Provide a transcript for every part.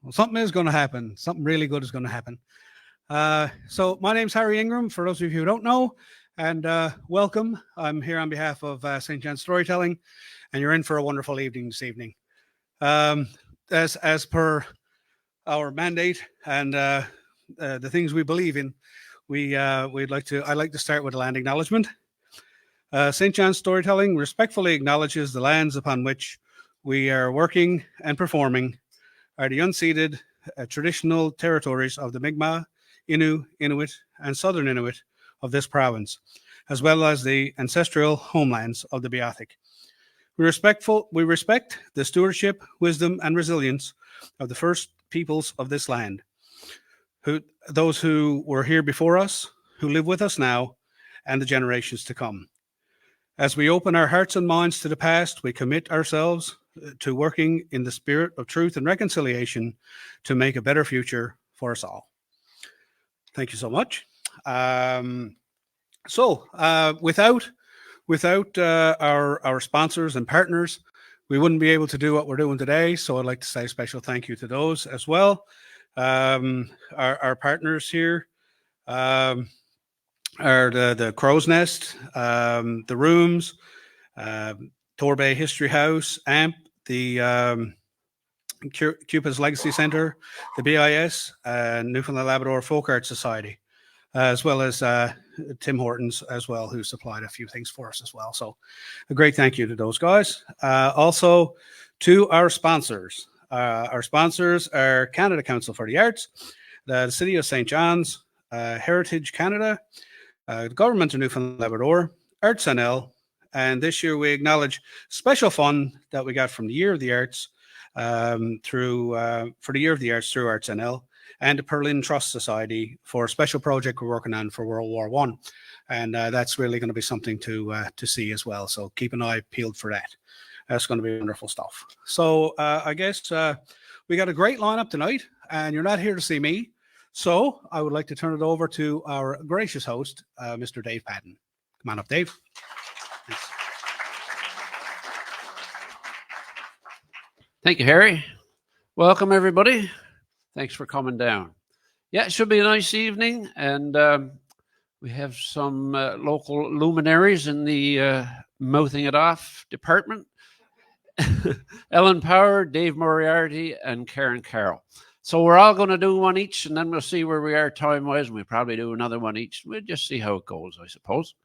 Well, something is going to happen. Something really good is going to happen. So my name's Harry Ingram, for those of you who don't know, and welcome. I'm here on behalf of St. John's Storytelling, and you're in for a wonderful evening this evening. Um, as per our mandate and the things we believe in, I'd like to start with a land acknowledgement. St. John's Storytelling respectfully acknowledges the lands upon which we are working and performing are the unceded traditional territories of the Mi'kmaq, Innu, Inuit, and Southern Inuit of this province, as well as the ancestral homelands of the Beothuk. We respect the stewardship, wisdom, and resilience of the first peoples of this land, those who were here before us, who live with us now, and the generations to come. As we open our hearts and minds to the past, we commit ourselves to working in the spirit of truth and reconciliation to make a better future for us all. Thank you so much. Without our sponsors and partners, we wouldn't be able to do what we're doing today. So I'd like to say a special thank you to those as well. Our partners here are the Crow's Nest, the Rooms, Torbay History House, AMP, the Cupid's Legacy Centre, the BIS, Newfoundland Labrador Folk Art Society, as well as Tim Hortons as well, who supplied a few things for us as well. So a great thank you to those guys. Also to our sponsors. Our sponsors are Canada Council for the Arts, the City of St. John's, Heritage Canada, the Government of Newfoundland Labrador, Arts NL, and this year we acknowledge special fund that we got from the Year of the Arts through Arts NL, and the Berlin Trust Society for a special project we're working on for World War I. And that's really going to be something to see as well. So keep an eye peeled for that. That's going to be wonderful stuff. So I guess we got a great lineup tonight, and you're not here to see me. So I would like to turn it over to our gracious host, Mr. Dave Patton. Come on up, Dave. Thanks. Thank you, Harry. Welcome, everybody. Thanks for coming down. Yeah, it should be a nice evening, and we have some local luminaries in the mouthing it off department. Ellen Power, Dave Moriarty, and Karen Carroll. So we're all going to do one each, and then we'll see where we are time-wise, and we'll probably do another one each. We'll just see how it goes, I suppose.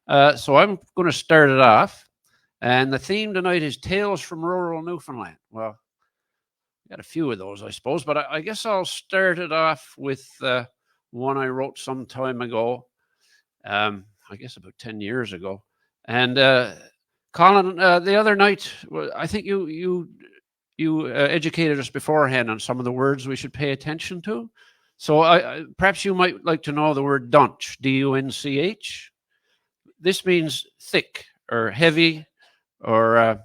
So I'm going to start it off, and the theme tonight is Tales from Rural Newfoundland. Well, got a few of those, I suppose, but I guess I'll start it off with one I wrote some time ago, I guess about 10 years ago. And Colin, the other night, I think you educated us beforehand on some of the words we should pay attention to. So perhaps you might like to know the word dunch, D-U-N-C-H. This means thick or heavy or...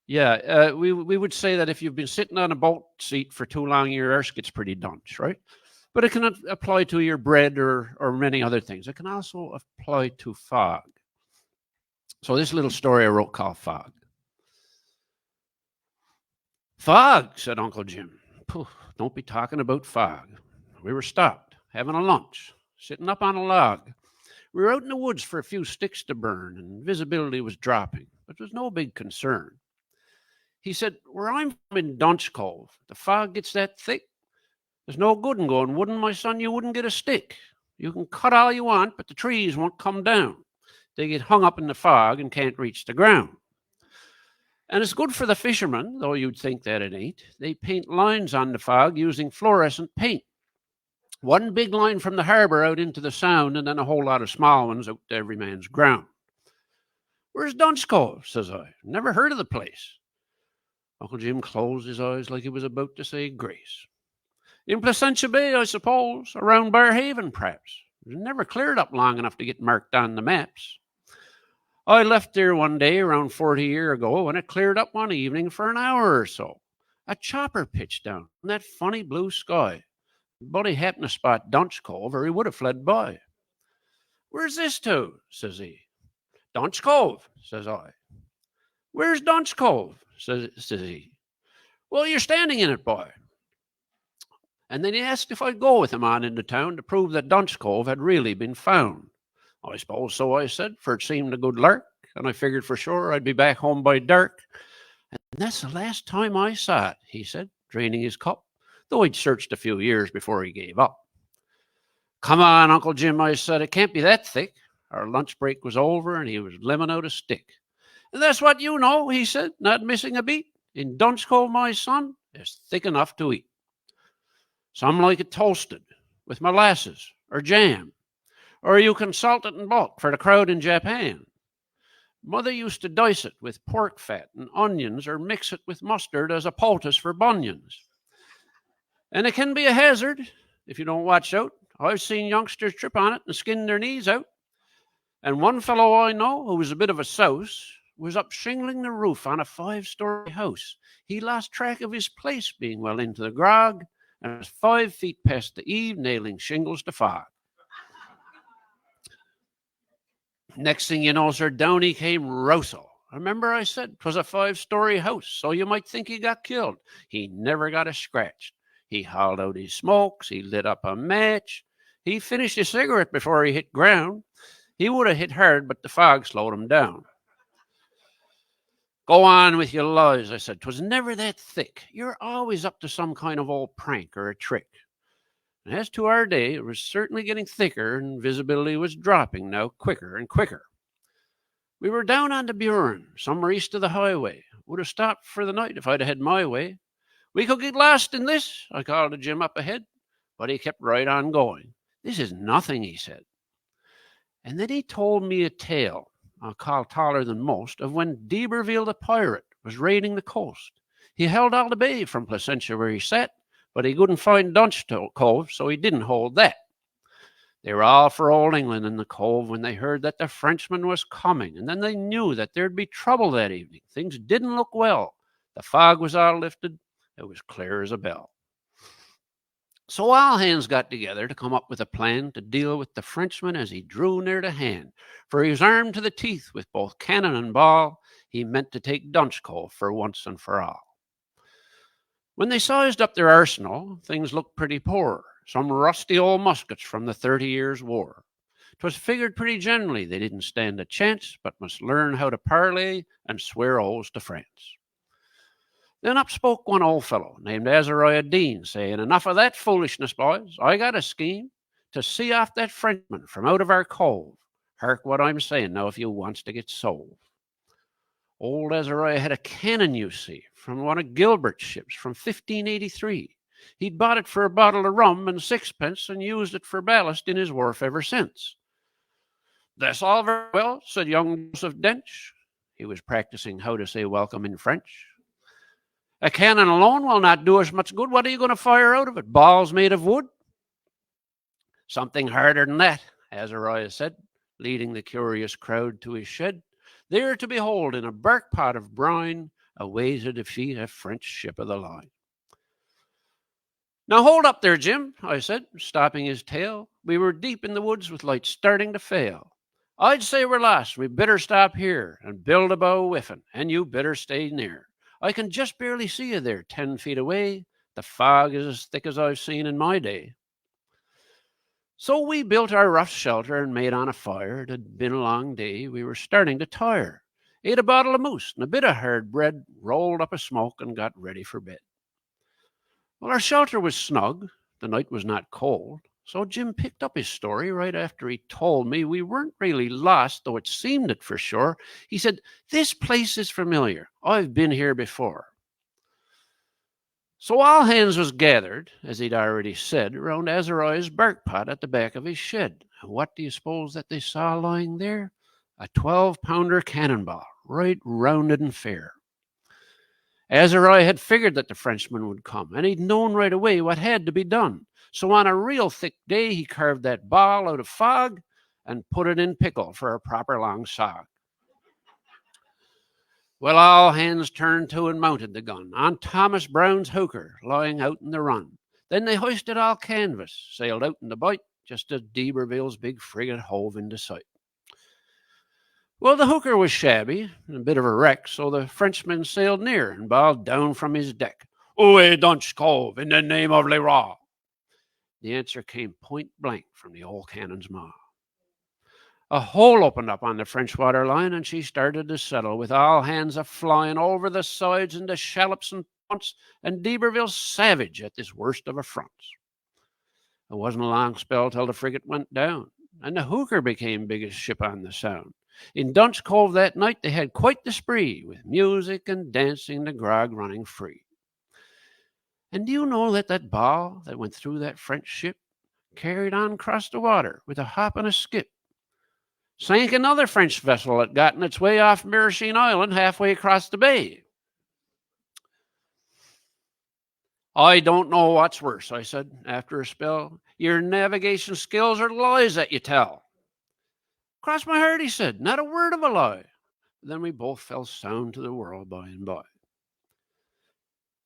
we would say that if you've been sitting on a boat seat for too long, your arse gets pretty dunch, right? But it can apply to your bread or many other things. It can also apply to fog. So this little story I wrote called Fog. Fog, said Uncle Jim. Pooh, don't be talking about fog. We were stopped, having a lunch, sitting up on a log. We were out in the woods for a few sticks to burn, and visibility was dropping, but there was no big concern. He said, where I'm from in Dunch Cove, the fog gets that thick. There's no good in going wooden, my son. You wouldn't get a stick. You can cut all you want, but the trees won't come down. They get hung up in the fog and can't reach the ground. And it's good for the fishermen, though you'd think that it ain't. They paint lines on the fog using fluorescent paint. One big line from the harbor out into the sound, and then a whole lot of small ones out to every man's ground. Where's Dunch Cove, says I. Never heard of the place. Uncle Jim closed his eyes like he was about to say grace. In Placentia Bay, I suppose, around Barrhaven, perhaps. It never cleared up long enough to get marked on the maps. I left there one day around 40 years ago, and it cleared up one evening for an hour or so. A chopper pitched down in that funny blue sky. Buddy happened to spot Dunch Cove, or he would have fled by. Where's this to? Says he. Dunch Cove, says I. Where's Dunch Cove? Says he. Well, you're standing in it, boy. and then he asked if I'd go with him on into town to prove that Dunch Cove had really been found. I suppose so, I said, for it seemed a good lark, and I figured for sure I'd be back home by dark. And that's the last time I saw it, he said, draining his cup, though he'd searched a few years before he gave up. Come on, Uncle Jim, I said, it can't be that thick. Our lunch break was over, and he was lemon out a stick. And that's what you know, he said, not missing a beat. In Dunch Cove, my son, it's thick enough to eat. Some like it toasted, with molasses or jam, or you can salt it in bulk for the crowd in Japan. Mother used to dice it with pork fat and onions or mix it with mustard as a poultice for bunions. And it can be a hazard if you don't watch out. I've seen youngsters trip on it and skin their knees out. And one fellow I know who was a bit of a souse was up shingling the roof on a 5-story house. He lost track of his place being well into the grog and was 5 feet past the eave, nailing shingles to fog. Next thing you know, sir, down he came Rousseau. Remember I said 'twas a 5-story house, so you might think he got killed. He never got a scratch. He hauled out his smokes. He lit up a match. He finished his cigarette before he hit ground. He would have hit hard, but the fog slowed him down. Go on with your lies, I said. 'Twas never that thick. You're always up to some kind of old prank or a trick. And as to our day, it was certainly getting thicker, and visibility was dropping now quicker and quicker. We were down on the Buren, somewhere east of the highway. Would have stopped for the night if I'd had my way. We could get lost in this, I called to Jim up ahead, but he kept right on going. This is nothing, he said. And then he told me a tale, I'll call taller than most, of when d'Iberville the pirate was raiding the coast. He held all the bay from Placentia where he sat, but he couldn't find Dunch Cove, so he didn't hold that. They were all for old England in the cove when they heard that the Frenchman was coming, and then they knew that there'd be trouble that evening. Things didn't look well. The fog was all lifted. It was clear as a bell. So all hands got together to come up with a plan to deal with the Frenchman as he drew near to hand, for he was armed to the teeth with both cannon and ball. He meant to take Dunch Cove for once and for all. When they sized up their arsenal, things looked pretty poor. Some rusty old muskets from the 30 Years' War. 'Twas figured pretty generally they didn't stand a chance, but must learn how to parley and swear oaths to France. Then up spoke one old fellow named Azariah Dean, saying, enough of that foolishness, boys. I got a scheme to see off that Frenchman from out of our cove. Hark what I'm saying now if you wants to get sold. Old Azariah had a cannon, you see, from one of Gilbert's ships from 1583. He'd bought it for a bottle of rum and 6pence and used it for ballast in his wharf ever since. That's all very well, said young Joseph Dench. He was practicing how to say welcome in French. A cannon alone will not do us much good. What are you going to fire out of it? Balls made of wood? Something harder than that, Azariah said, leading the curious crowd to his shed, there to behold in a bark pot of brine a way to defeat a French ship of the line. Now hold up there, Jim, I said, stopping his tail. We were deep in the woods with lights starting to fail. I'd say we're lost. We better stop here and build a bow whiffin', and you better stay near. I can just barely see you there 10 feet away. The fog is as thick as I've seen in my day. So we built our rough shelter and made on a fire. It had been a long day. We were starting to tire. Ate a bottle of moose and a bit of hard bread, rolled up a smoke, and got ready for bed. Well, our shelter was snug. The night was not cold. So Jim picked up his story right after he told me we weren't really lost, though it seemed it for sure. He said, this place is familiar. I've been here before. So all hands was gathered, as he'd already said, around Azariah's bark pot at the back of his shed. And what do you suppose that they saw lying there? A 12-pounder cannonball, right rounded and fair. Azariah had figured that the Frenchman would come, and he'd known right away what had to be done. So on a real thick day, he carved that ball out of fog and put it in pickle for a proper long sog. Well, all hands turned to and mounted the gun on Thomas Brown's hooker lying out in the run. Then they hoisted all canvas, sailed out in the bight, just as d'Iberville's big frigate hove into sight. Well, the hooker was shabby and a bit of a wreck, so the Frenchman sailed near and bawled down from his deck, "Away, Dunch Cove, in the name of Le Roi!" The answer came point blank from the old cannon's maw. A hole opened up on the French water line, and she started to settle, with all hands a-flying over the sides into shallops and punts, and d'Iberville savage at this worst of affronts. It wasn't a long spell till the frigate went down, and the hooker became biggest ship on the Sound. In Dunch Cove that night they had quite the spree, with music and dancing, the grog running free. And do you know that that ball that went through that French ship carried on across the water with a hop and a skip, sank another French vessel that got in its way off Mirasheen Island halfway across the bay? I don't know what's worse, I said after a spell. Your navigation skills are lies that you tell. Cross my heart, he said, not a word of a lie. Then we both fell sound to the world by and by.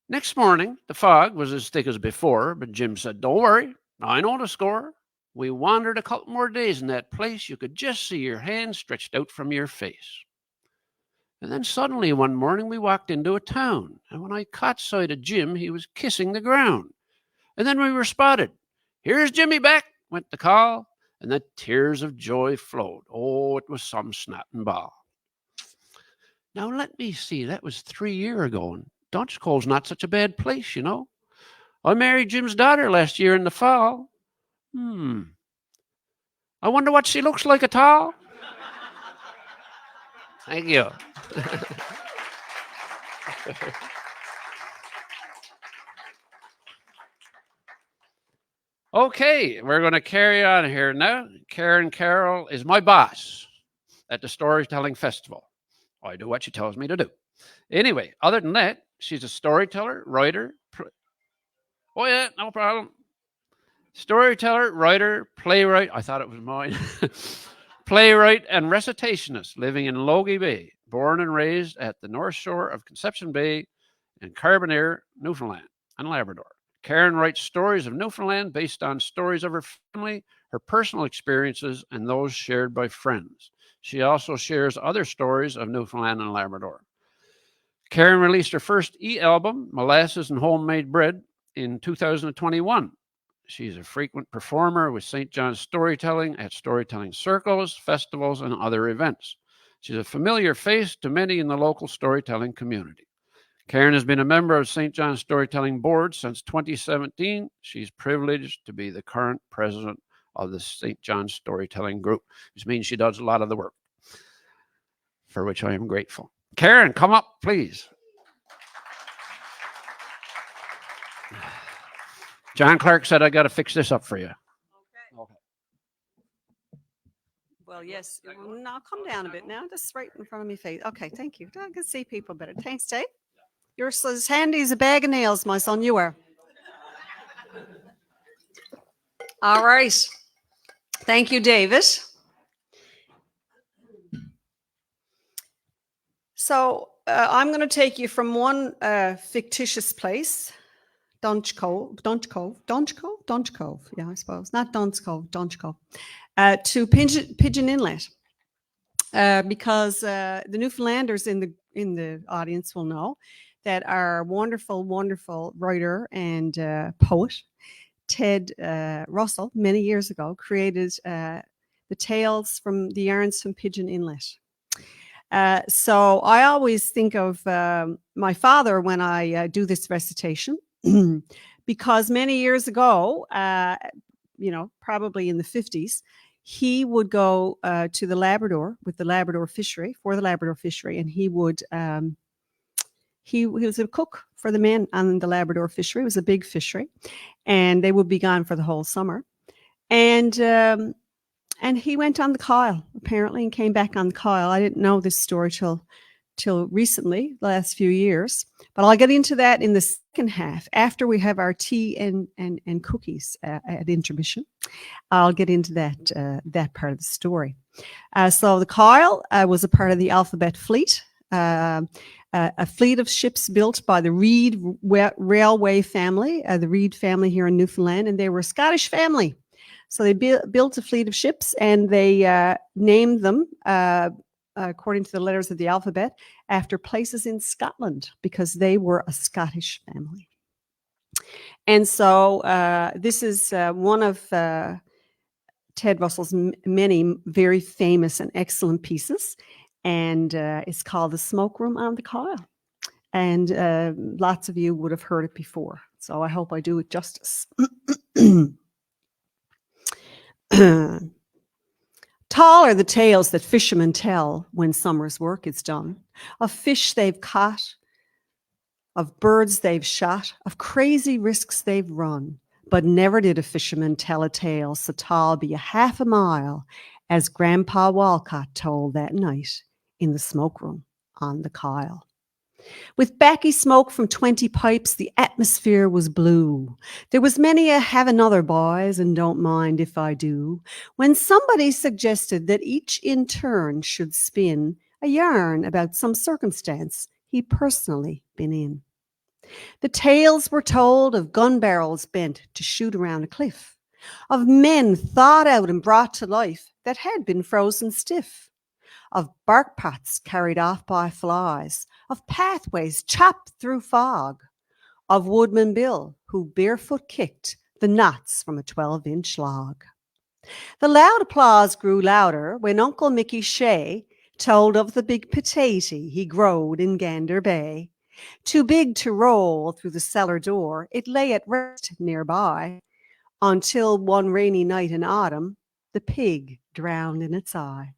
Next morning, the fog was as thick as before, but Jim said, don't worry, I know the score. We wandered a couple more days in that place. You could just see your hands stretched out from your face. And then suddenly one morning we walked into a town, and when I caught sight of Jim, he was kissing the ground. And then we were spotted. Here's Jimmy back, went the call, and the tears of joy flowed. Oh, it was some snot and ball. Now let me see, that was 3 years ago, and Dunch Cove's not such a bad place, you know. I married Jim's daughter last year in the fall. I wonder what she looks like at all. Thank you. Okay, we're going to carry on here now. Karen Carroll is my boss at the Storytelling Festival. I do what she tells me to do. Anyway, other than that, she's a storyteller, writer. Oh, yeah, no problem. Storyteller, writer, playwright. I thought it was mine. Playwright and recitationist living in Logie Bay, born and raised at the north shore of Conception Bay in Carbonear, Newfoundland and Labrador. Karen writes stories of Newfoundland based on stories of her family, her personal experiences, and those shared by friends. She also shares other stories of Newfoundland and Labrador. Karen released her first e-album, Molasses and Homemade Bread, in 2021. She's a frequent performer with St. John's Storytelling at storytelling circles, festivals, and other events. She's a familiar face to many in the local storytelling community. Karen has been a member of St. John's Storytelling Board since 2017. She's privileged to be the current president of the St. John's Storytelling Group, which means she does a lot of the work, for which I am grateful. Karen, come up, please. John Clark said I got to fix this up for you. Okay. Well, yes. Now come down a bit now. Just right in front of my face. Okay, thank you. I can see people better. Thanks, Dave. You're as handy as a bag of nails, my son. You are. All right. Thank you, David. So I'm going to take you from one fictitious place, Dunch Cove. Yeah, I suppose. Not Dunch Cove, to Pigeon Inlet. Because the Newfoundlanders in the audience will know that our wonderful, wonderful writer and poet, Ted Russell, many years ago, created the tales from the yarns from Pigeon Inlet. So I always think of my father when I do this recitation, because many years ago, probably in the 50s, he would go to the Labrador with the Labrador fishery, and he would, he was a cook for the men on the Labrador fishery. It was a big fishery, and they would be gone for the whole summer. And he went on the Kyle, apparently, and came back on the Kyle. I didn't know this story till recently, the last few years. But I'll get into that in the second half, after we have our tea and cookies at intermission. I'll get into that part of the story. So the Kyle was a part of the Alphabet Fleet, a fleet of ships built by the Reed Railway family, the Reed family here in Newfoundland, and they were a Scottish family. So they built a fleet of ships, and they named them, according to the letters of the alphabet, after places in Scotland, because they were a Scottish family. And so this is one of Ted Russell's many very famous and excellent pieces, and it's called The Smoke Room on the Kyle. And lots of you would have heard it before, so I hope I do it justice. Tall are the tales that fishermen tell when summer's work is done, of fish they've caught, of birds they've shot, of crazy risks they've run. But never did a fisherman tell a tale so tall be a half a mile as Grandpa Walcott told that night in the smoke room on the Kyle. With backy smoke from 20 pipes, the atmosphere was blue. There was many a have another, boys, and don't mind if I do, when somebody suggested that each in turn should spin a yarn about some circumstance he'd personally been in. The tales were told of gun barrels bent to shoot around a cliff, of men thawed out and brought to life that had been frozen stiff, of bark pots carried off by flies, of pathways chopped through fog, of Woodman Bill who barefoot kicked the knots from a 12-inch log. The loud applause grew louder when Uncle Mickey Shea told of the big potato he growed in Gander Bay. Too big to roll through the cellar door, it lay at rest nearby, until one rainy night in autumn, the pig drowned in its eye.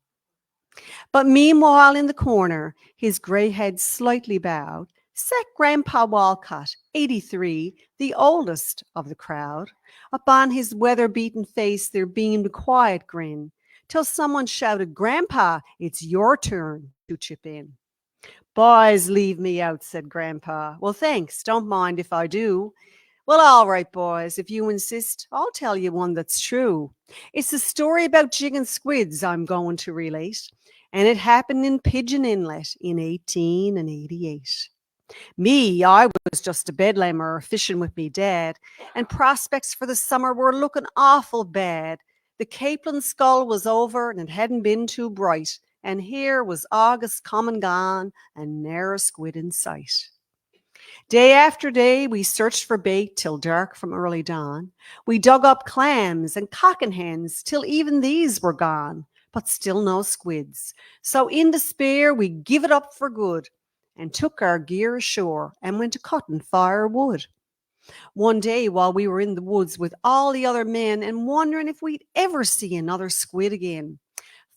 But meanwhile in the corner, his grey head slightly bowed, sat Grandpa Walcott, 83, the oldest of the crowd. Upon his weather-beaten face there beamed a quiet grin, till someone shouted, "Grandpa, it's your turn to chip in." "Boys, leave me out," said Grandpa. "Well, thanks, don't mind if I do." "Well, all right, boys, if you insist, I'll tell you one that's true. It's a story about jigging squids I'm going to relate, and it happened in Pigeon Inlet in 1888. Me, I was just a bedlamer fishing with me dad, and prospects for the summer were looking awful bad. The Capelin scull was over, and it hadn't been too bright, and here was August come and gone, and ne'er a squid in sight. Day after day we searched for bait till dark from early dawn. We dug up clams and cockin' hens till even these were gone, but still no squids. So in despair we give it up for good, and took our gear ashore and went to cutting firewood. One day while we were in the woods with all the other men and wondering if we'd ever see another squid again,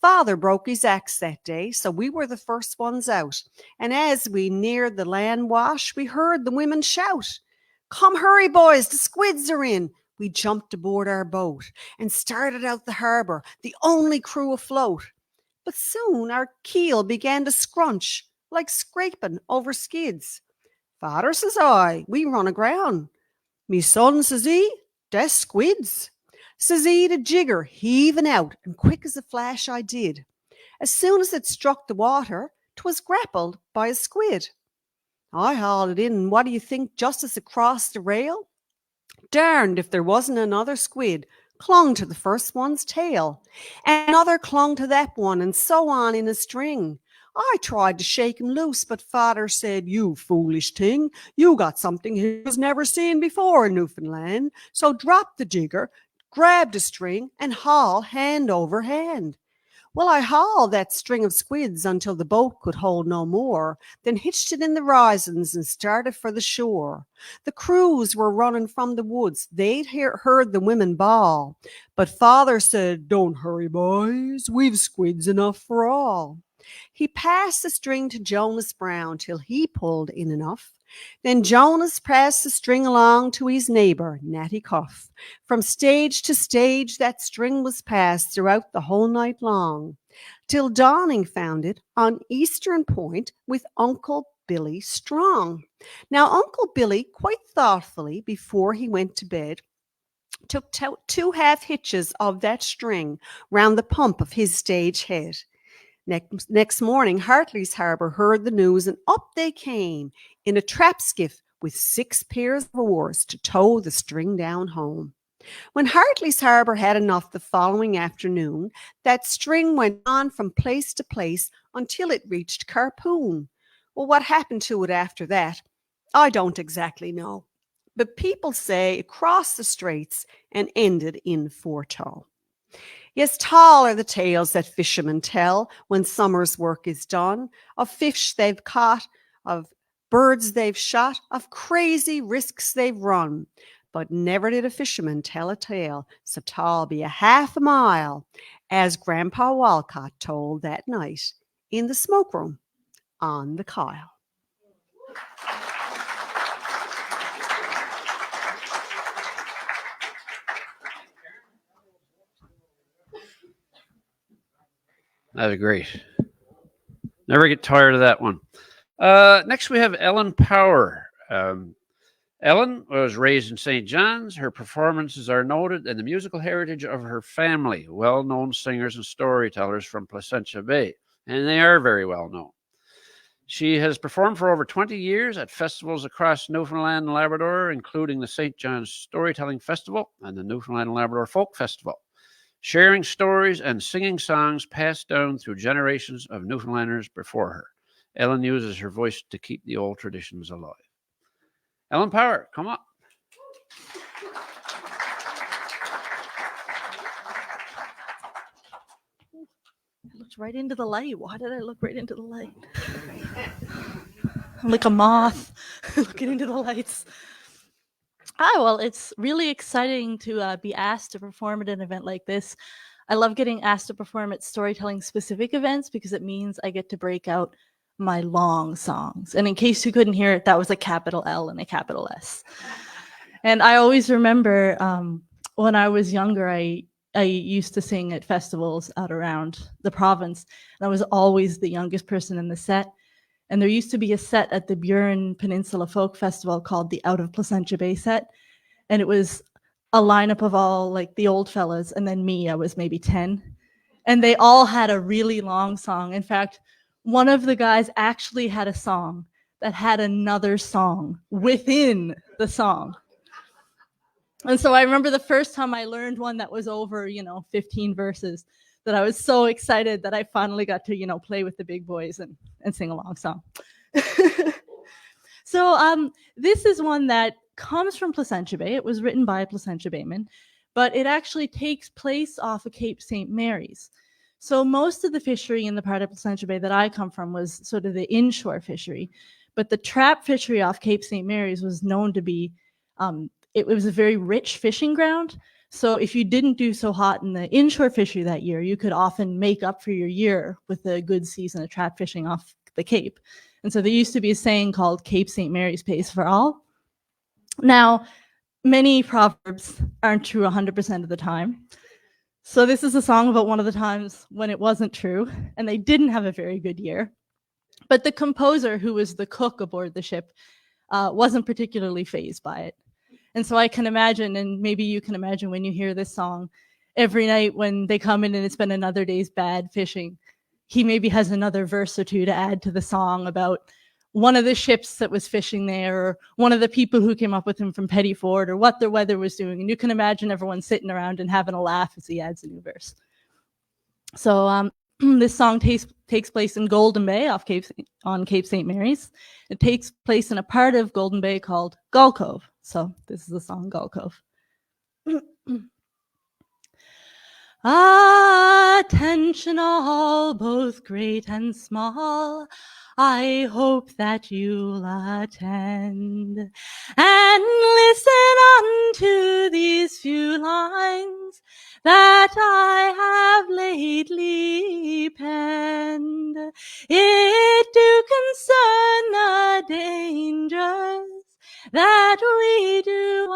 Father broke his axe that day, so we were the first ones out. And as we neared the land wash, we heard the women shout, "Come hurry, boys, the squids are in." We jumped aboard our boat and started out the harbour, the only crew afloat. But soon our keel began to scrunch, like scraping over skids. "Father," says I, "we run aground." "Me son," says he, "that's squids." Says he to Jigger, heaving out, and quick as a flash I did. As soon as it struck the water, 'twas grappled by a squid. I hauled it in, and what do you think, just as it crossed the rail? Darned if there wasn't another squid clung to the first one's tail, and another clung to that one, and so on in a string. I tried to shake him loose, but Father said, "You foolish thing, you got something he was never seen before in Newfoundland, so drop the jigger, grab the string, and haul hand over hand." Well, I hauled that string of squids until the boat could hold no more, then hitched it in the risings and started for the shore. The crews were running from the woods. They'd heard the women bawl, but Father said, "Don't hurry, boys, we've squids enough for all." He passed the string to Jonas Brown till he pulled in enough. Then Jonas passed the string along to his neighbor, Natty Cuff. From stage to stage that string was passed throughout the whole night long, till dawning found it on Eastern Point with Uncle Billy Strong. Now Uncle Billy, quite thoughtfully, before he went to bed, took two half hitches of that string round the pump of his stage head. Next morning, Hartley's Harbour heard the news, and up they came in a trap skiff with 6 pairs of oars to tow the string down home. When Hartley's Harbour had enough the following afternoon, that string went on from place to place until it reached Carpoon. Well, what happened to it after that, I don't exactly know. But people say it crossed the straits and ended in Fortall. Yes, tall are the tales that fishermen tell when summer's work is done, of fish they've caught, of birds they've shot, of crazy risks they've run. But never did a fisherman tell a tale so tall be a half a mile, as Grandpa Walcott told that night in the smoke room on the Kyle. That was great. Never get tired of that one. Next, we have Ellen Power. Ellen was raised in St. John's. Her performances are noted in the musical heritage of her family, well-known singers and storytellers from Placentia Bay, and they are very well known. She has performed for over 20 years at festivals across Newfoundland and Labrador, including the St. John's Storytelling Festival and the Newfoundland and Labrador Folk Festival, sharing stories and singing songs passed down through generations of Newfoundlanders before her. Ellen uses her voice to keep the old traditions alive. Ellen Power, come up. I looked right into the light. Why did I look right into the light? I'm like a moth looking into the lights. Well, it's really exciting to be asked to perform at an event like this. I love getting asked to perform at storytelling specific events because it means I get to break out my long songs. And in case you couldn't hear it, that was a capital L and a capital S. And I always remember when I was younger, I used to sing at festivals out around the province, and I was always the youngest person in the set. And there used to be a set at the Burin Peninsula Folk Festival called the Out of Placentia Bay set. And it was a lineup of all like the old fellas, and then me, I was maybe 10. And they all had a really long song. In fact, one of the guys actually had a song that had another song within the song. And so I remember the first time I learned one that was over, 15 verses, that I was so excited that I finally got to, play with the big boys and sing a long song. So this is one that comes from Placentia Bay. It was written by a Placentia Bayman, but it actually takes place off of Cape St. Mary's. So most of the fishery in the part of Placentia Bay that I come from was sort of the inshore fishery, but the trap fishery off Cape St. Mary's was known to be, it was a very rich fishing ground. So if you didn't do so hot in the inshore fishery that year, you could often make up for your year with a good season of trap fishing off the Cape. And so there used to be a saying called Cape St. Mary's pays for all. Now, many proverbs aren't true 100% of the time. So this is a song about one of the times when it wasn't true and they didn't have a very good year. But the composer, who was the cook aboard the ship, wasn't particularly fazed by it. And so I can imagine, and maybe you can imagine when you hear this song, every night when they come in and it's been another day's bad fishing, he maybe has another verse or two to add to the song about one of the ships that was fishing there, or one of the people who came up with him from Petty Ford, or what the weather was doing. And you can imagine everyone sitting around and having a laugh as he adds a new verse. So this song takes place in Golden Bay on Cape St. Mary's. It takes place in a part of Golden Bay called Gull Cove. So this is the song Gull Cove. Attention all, both great and small, I hope that you'll attend and listen unto these few lines that I have lately penned. It do concern the dangers that we do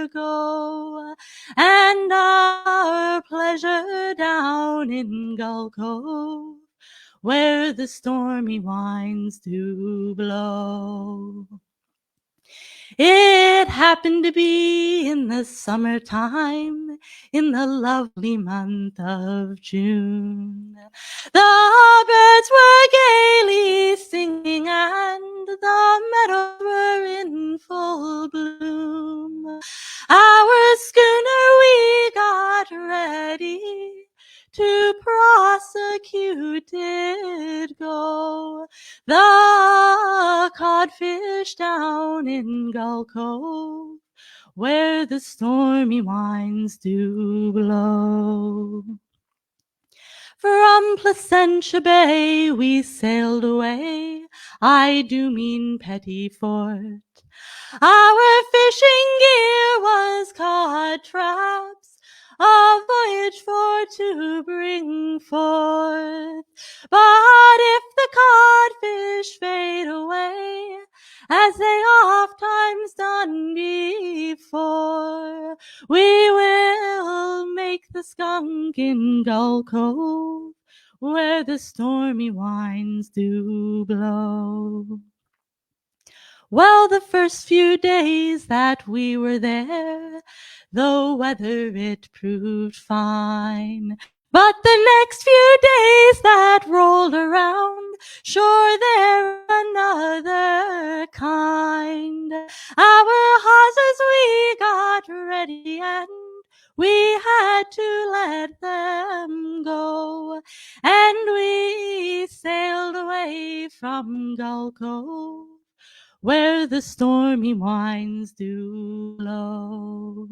undergo, and our pleasure down in Gull Cove, where the stormy winds do blow. It happened to be in the summertime, in the lovely month of June. The birds were gaily singing and the meadows were in full bloom. Our schooner we got ready to prosecute did go. the codfish down in Gull Cove, where the stormy winds do blow. From Placentia Bay we sailed away, I do mean Petty Fort. Our fishing gear was cod traps, a voyage for to bring forth. But if the codfish fade away, as they oft times done before, we will make the skunk in Gull Cove, where the stormy winds do blow. Well, the first few days that we were there, the weather it proved fine. But the next few days that rolled around, sure they're another kind. Our hawsers we got ready and we had to let them go. And we sailed away from Gull Cove, where the stormy winds do blow.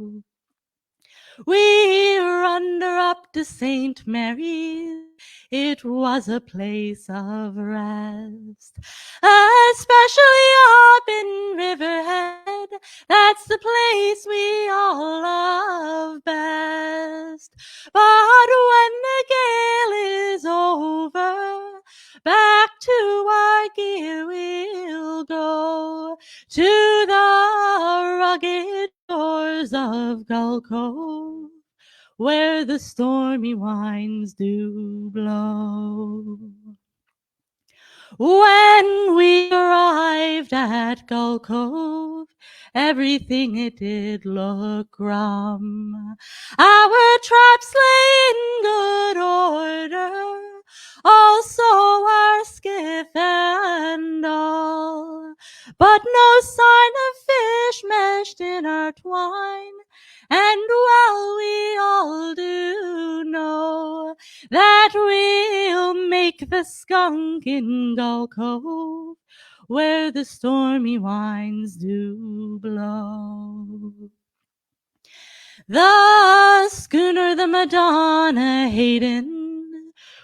We wander up to St. Mary's, it was a place of rest, especially up in Riverhead, that's the place we all love best. But when the gale is over, back to our gear we'll go, to the rugged shores of Gull Cove, where the stormy winds do blow. When we arrived at Gull Cove, everything it did look rum. Our traps lay in good order, also our skiff and all, but no sign of fish meshed in our twine. And well, we all do know that we'll make the skunk in Gull Cove, where the stormy winds do blow. The schooner, the Madonna Hayden,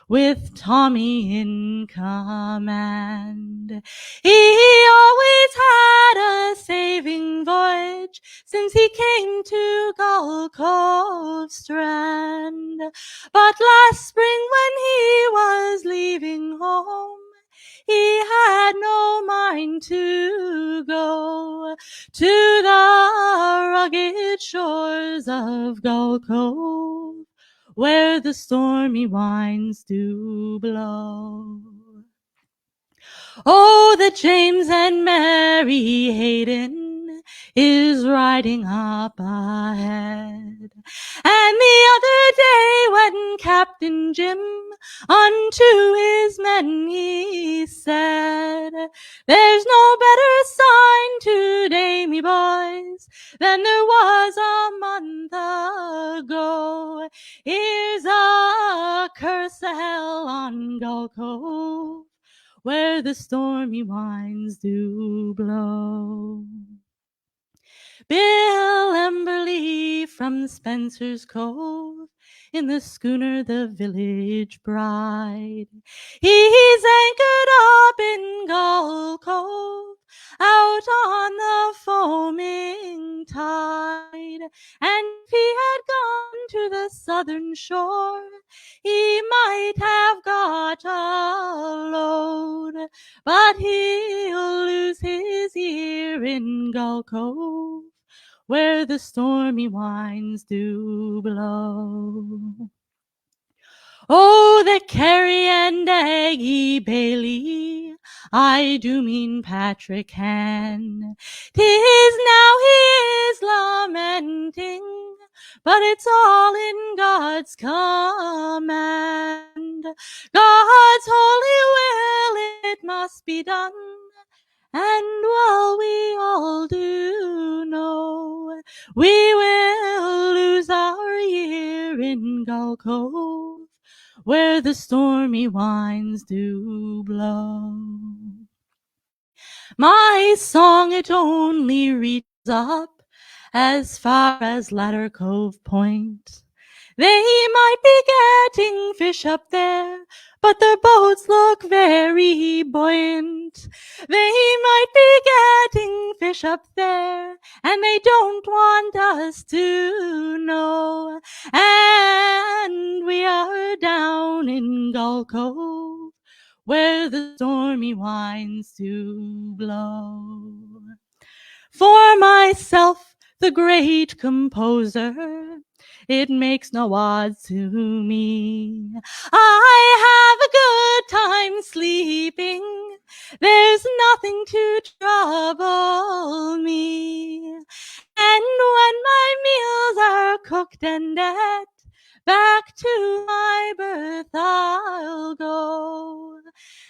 with Tommy in command. He always had a saving voyage since he came to Gull Cove Strand. But last spring when he was leaving home, he had no mind to go to the rugged shores of Gull Cove, where the stormy winds do blow. Oh, the James and Mary Hayden is riding up ahead. And the other day when Captain Jim unto his men he said, there's no better sign today, me boys, than there was a month ago. Here's a curse of hell on Gull Cove, where the stormy winds do blow. Bill Emberley from Spencer's Cove, in the schooner the Village Bride. He's anchored up in Gull Cove, out on the foaming tide. And if he had gone to the southern shore, he might have got a load. But he'll lose his year in Gull Cove, where the stormy winds do blow. Oh, the Carrie and Aggie Bailey, I do mean Patrick Han. 'Tis now he is lamenting, but it's all in God's command. God's holy will, it must be done. And while we all do know, we will lose our year in Gull Cove, where the stormy winds do blow. My song, it only reaches up as far as Ladder Cove Point. They might be getting fish up there, but their boats look very buoyant. They might be getting fish up there, and they don't want us to know. And we are down in Gull Cove, where the stormy winds do blow. For myself, the great composer, it makes no odds to me. I have a good time sleeping. There's nothing to trouble me. And when my meals are cooked and dead, back to my berth I'll go.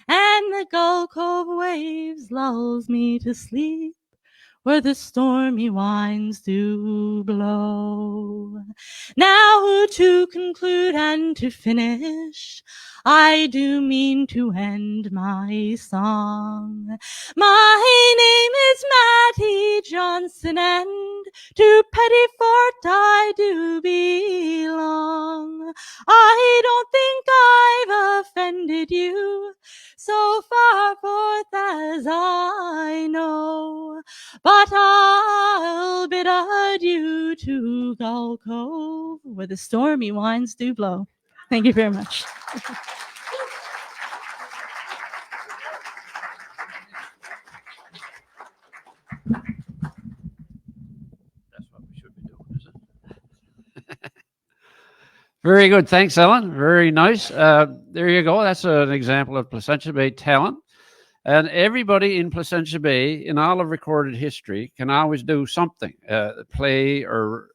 And the Gull Cove waves lulls me to sleep, where the stormy winds do blow. Now to conclude and to finish, I do mean to end my song. My name is Mattie Johnson, and to Pettyfort I do belong. I don't think I've offended you, so far forth as I know. But I'll bid adieu to Gull Cove, where the stormy winds do blow. Thank you very much. That's what we should be doing, is it? Very good. Thanks, Ellen. Very nice. There you go. That's an example of Placentia Bay talent. And everybody in Placentia Bay, in all of recorded history, can always do something, play or,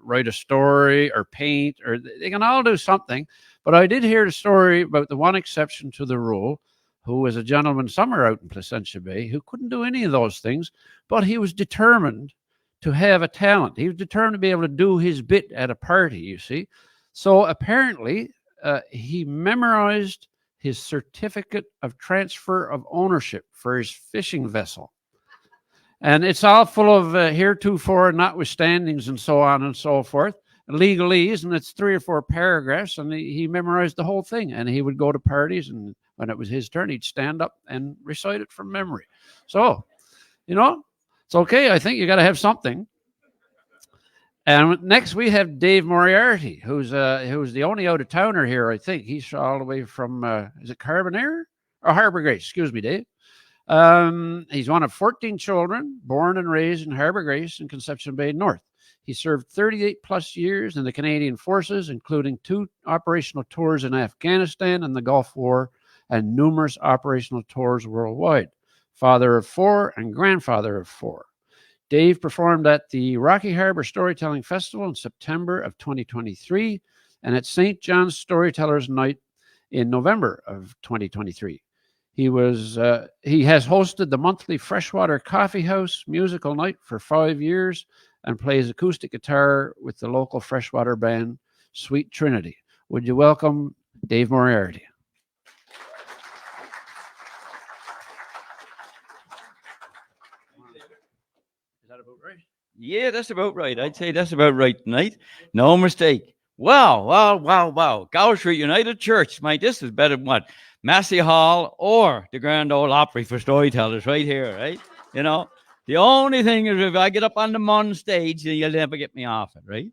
write a story or paint, or they can all do something. But I did hear the story about the one exception to the rule, who was a gentleman somewhere out in Placentia Bay who couldn't do any of those things, but he was determined to have a talent. He was determined to be able to do his bit at a party, you see. So apparently he memorized his certificate of transfer of ownership for his fishing vessel. And it's all full of heretofore notwithstandings and so on and so forth, legalese, and it's 3 or 4 paragraphs, and he memorized the whole thing. And he would go to parties, and when it was his turn, he'd stand up and recite it from memory. So, it's okay. I think you got to have something. And next we have Dave Moriarty, who's the only out-of-towner here, I think. He's all the way from, is it Carbonear? Or Harbour Grace, excuse me, Dave. He's one of 14 children, born and raised in Harbour Grace in Conception Bay North. He served 38 plus years in the Canadian Forces, including 2 operational tours in Afghanistan and the Gulf War, and numerous operational tours worldwide. Father of 4 and grandfather of 4. Dave performed at the Rocky Harbour Storytelling Festival in September of 2023 and at St. John's Storytellers Night in November of 2023. He has hosted the monthly Freshwater Coffee House musical night for 5 years and plays acoustic guitar with the local freshwater band, Sweet Trinity. Would you welcome Dave Moriarty? Is that about right? Yeah, that's about right. I'd say that's about right tonight. No mistake. Wow. Gower Street United Church. This is better than what? Massey Hall or the Grand Ole Opry for storytellers right here, right? The only thing is if I get up on the Mon stage, then you'll never get me off it, right?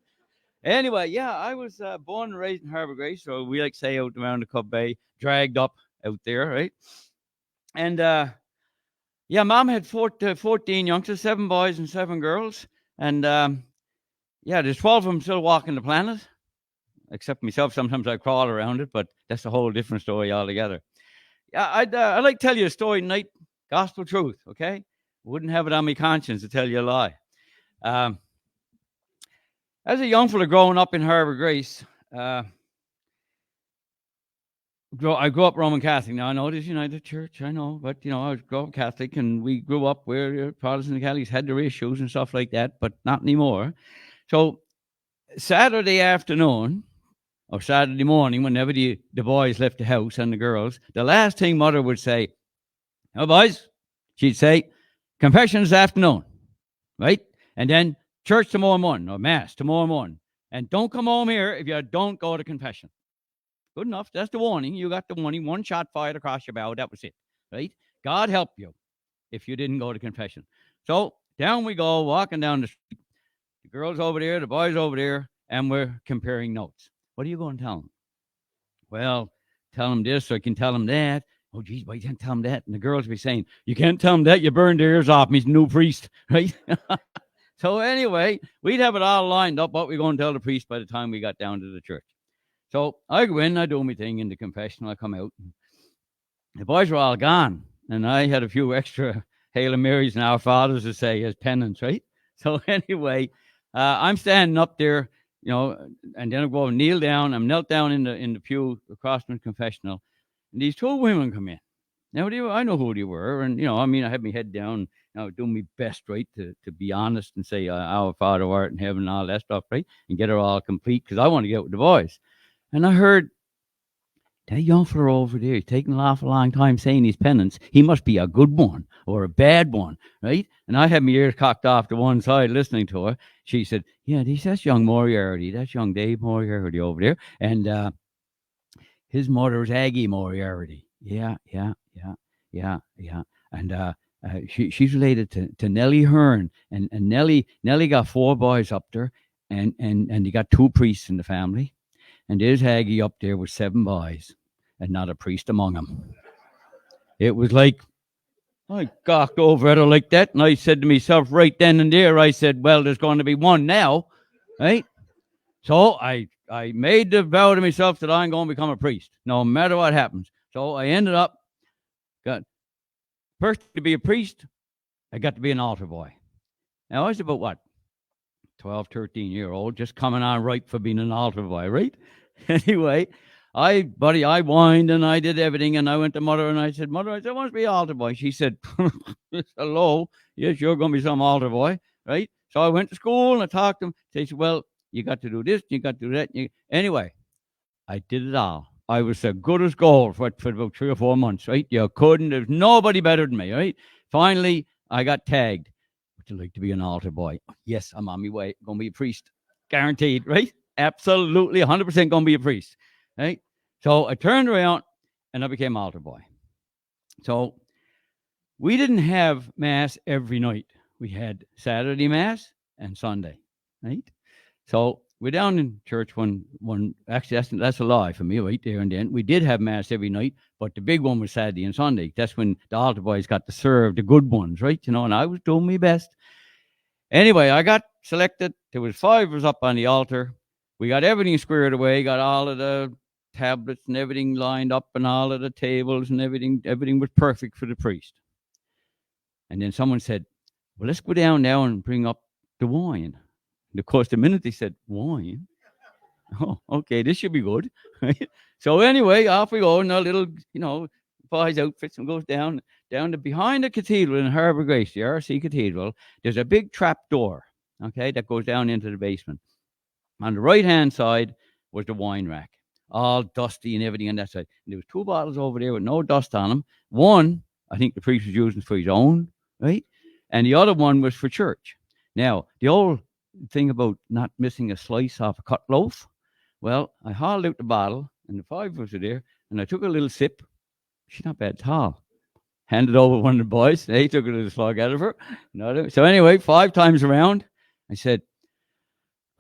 Anyway, yeah, I was born and raised in Harbour Grace, so we like say out around the Cub Bay, dragged up out there, right? And yeah, Mom had 14 youngsters, 7 boys and 7 girls. And yeah, there's 12 of them still walking the planet, except myself. Sometimes I crawl around it, but that's a whole different story altogether. Yeah, I'd like to tell you a story tonight, gospel truth, okay? Wouldn't have it on my conscience to tell you a lie. As a young fella growing up in Harbour Grace, I grew up Roman Catholic. Now, I know there's United Church, I know, but, I grew up Catholic, and we grew up where Protestant and Catholics had their issues and stuff like that, but not anymore. So Saturday afternoon or Saturday morning, whenever the boys left the house and the girls, the last thing Mother would say, Now, boys, she'd say, confession this afternoon, right? And then church tomorrow morning, or mass tomorrow morning. And don't come home here if you don't go to confession. Good enough. That's the warning. You got the warning. One shot fired across your bow. That was it, right? God help you if you didn't go to confession. So down we go, walking down the street. The girls over there, the boys over there, and we're comparing notes. What are you going to tell them? Well, tell them this, so I can tell them that. Oh, geez, why you can't tell them that? And the girls will be saying, you can't tell them that. You burned their ears off. He's a new priest, right? So anyway, we'd have it all lined up what we're going to tell the priest by the time we got down to the church. So I go in, I do my thing in the confessional, I come out. The boys were all gone, and I had a few extra Hail Marys and Our Fathers to say as penance, right? So anyway, I'm standing up there, you know, and then I go and kneel down. I'm knelt down in the pew across from the confessional, and these two women come in. Now, I know who they were, and, you know, I mean, I had my head down, you know, doing my best, right, to be honest and say, Our Father who art in heaven and all that stuff, right, and get her all complete, because I want to get with the boys. And I heard, that young fella over there, he's taking an awful long time saying his penance. He must be a good one or a bad one, right? And I had my ears cocked off to one side listening to her. She said, yeah, that's young Moriarty. That's young Dave Moriarty over there. And his mother is Aggie Moriarty. Yeah. And she's related to Nellie Hearn. And Nellie got 4 boys up there, and he got 2 priests in the family. And there's Aggie up there with 7 boys and not a priest among them. It was like, I gawked over at her like that, and I said to myself right then and there, I said, well, there's going to be one now, right? So I made the vow to myself that I'm going to become a priest, no matter what happens. So I ended up, first to be a priest, I got to be an altar boy. Now, I was about, what, 12, 13-year-old, just coming on ripe for being an altar boy, right? Anyway, I whined and I did everything, and I went to Mother and I said, Mother, I want to be an altar boy. She said, hello, yes, you're going to be some altar boy, right? So I went to school and I talked to them. They said, well, you got to do this, you got to do that. Anyway, I did it all. I was as good as gold for about 3 or 4 months, right? There's nobody better than me, right? Finally, I got tagged. Would you like to be an altar boy? Yes, I'm on my way. Going to be a priest. Guaranteed, right? Absolutely, 100% going to be a priest, right? So I turned around and I became altar boy. So we didn't have mass every night. We had Saturday mass and Sunday, right? So we're down in church one actually, that's a lie for me right there and then. We did have mass every night, but the big one was Saturday and Sunday. That's when the altar boys got to serve the good ones, right? You know, and I was doing my best. Anyway, I got selected. There was 5 of us up on the altar. We got everything squared away, got all of the tablets and everything lined up and all of the tables and everything. Everything was perfect for the priest. And then someone said, well, let's go down now and bring up the wine. And of course, the minute they said wine, oh, okay, this should be good. So anyway, off we go in our little, you know, boys' outfits, and goes down to behind the cathedral in Harbour Grace, the RC Cathedral. There's a big trap door, okay, that goes down into the basement. On the right-hand side was the wine rack, all dusty and everything on that side. And there was 2 bottles over there with no dust on them. One, I think the priest was using for his own, right? And the other one was for church. Now, the old thing about not missing a slice off a cut loaf, well, I hauled out the bottle, and the 5 of us were there, and I took a little sip. She's not bad at all. Handed over one of the boys. They took a little slug out of her. So anyway, 5 times around, I said,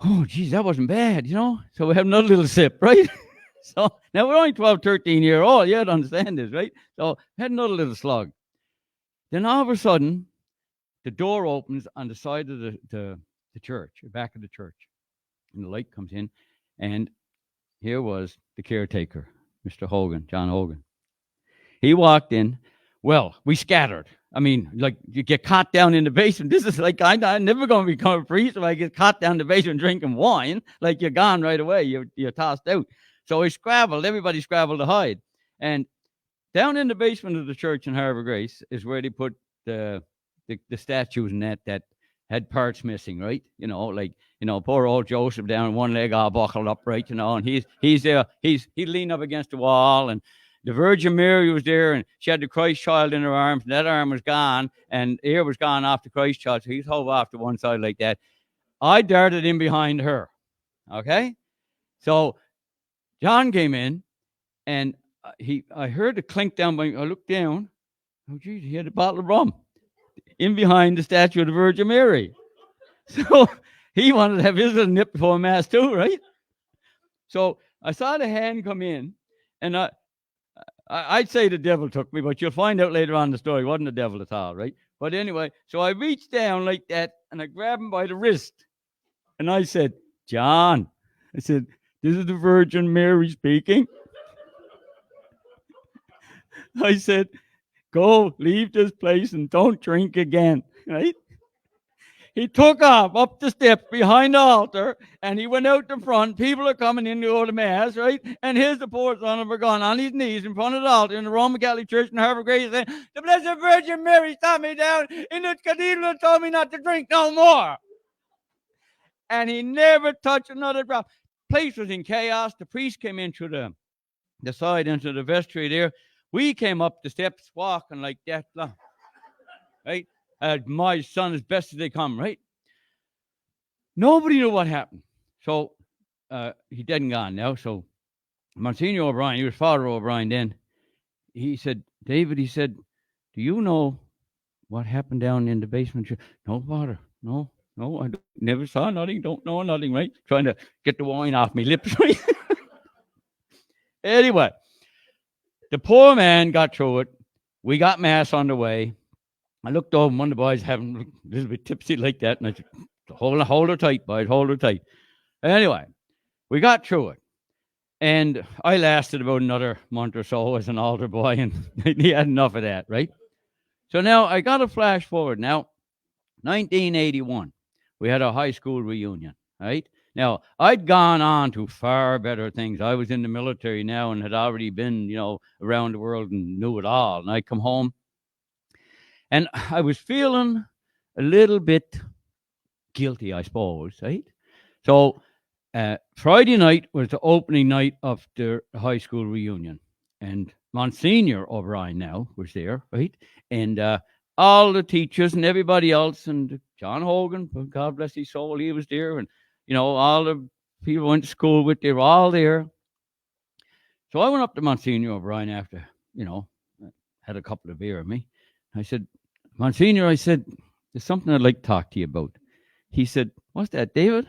oh, geez, that wasn't bad, you know? So we have another little sip, right? So now we're only 12, 13-year-old. You have to understand this, right? So I had another little slug. Then all of a sudden, the door opens on the side of the church, the back of the church. And the light comes in. And here was the caretaker, Mr. Hogan, John Hogan. He walked in. Well, we scattered. I mean, like, you get caught down in the basement. This is like, I'm never going to become a priest if I get caught down in the basement drinking wine. Like, you're gone right away. You're tossed out. So we scrabbled. Everybody scrabbled to hide. And down in the basement of the church in Harbour Grace is where they put the statues and that had parts missing, right? You know, like, you know, poor old Joseph down, one leg all buckled up, right? You know, and he's there. He'd lean up against the wall, and the Virgin Mary was there, and she had the Christ child in her arms, and that arm was gone, and ear was gone off the Christ child, so he's hove off to one side like that. I darted in behind her, okay? So John came in, and I heard the clink down, I looked down. Oh, geez, he had a bottle of rum in behind the statue of the Virgin Mary. So he wanted to have his little nip before Mass too, right? So I saw the hand come in, and I'd say the devil took me, but you'll find out later on in the story it wasn't the devil at all, right? But anyway, so I reached down like that, and I grabbed him by the wrist, and I said, John, I said, this is the Virgin Mary speaking. I said, go, leave this place and don't drink again, right? He took off up the steps behind the altar, and he went out the front. People are coming in to go to Mass, right? And here's the poor son of a gun on his knees in front of the altar in the Roman Catholic Church in Harvard Grace saying, the Blessed Virgin Mary stopped me down in the cathedral and told me not to drink no more. And he never touched another drop. Place was in chaos. The priest came in through the side into the vestry there. We came up the steps walking like that, right? My son as best as they come, right? Nobody knew what happened. So he dead and gone now. So Monsignor O'Brien, he was Father O'Brien then, he said, David, he said, do you know what happened down in the basement? No, Father, no, I never saw nothing, don't know nothing, right? Trying to get the wine off my lips, right? Anyway, the poor man got through it. We got Mass on the way. I looked over, and one of the boys having a little bit tipsy like that, and I said, hold her tight, boys, hold her tight. Anyway, we got through it. And I lasted about another month or so as an altar boy, and he had enough of that, right? So now I got to flash forward. Now, 1981, we had a high school reunion, right? Now, I'd gone on to far better things. I was in the military now and had already been, around the world and knew it all. And I come home, and I was feeling a little bit guilty, I suppose, right? So Friday night was the opening night of the high school reunion. And Monsignor O'Brien now was there, right? And all the teachers and everybody else, and John Hogan, God bless his soul, he was there. And, all the people went to school with, they were all there. So I went up to Monsignor O'Brien after, had a couple of beer with me. I said, Monsignor, I said, there's something I'd like to talk to you about. He said, what's that, David?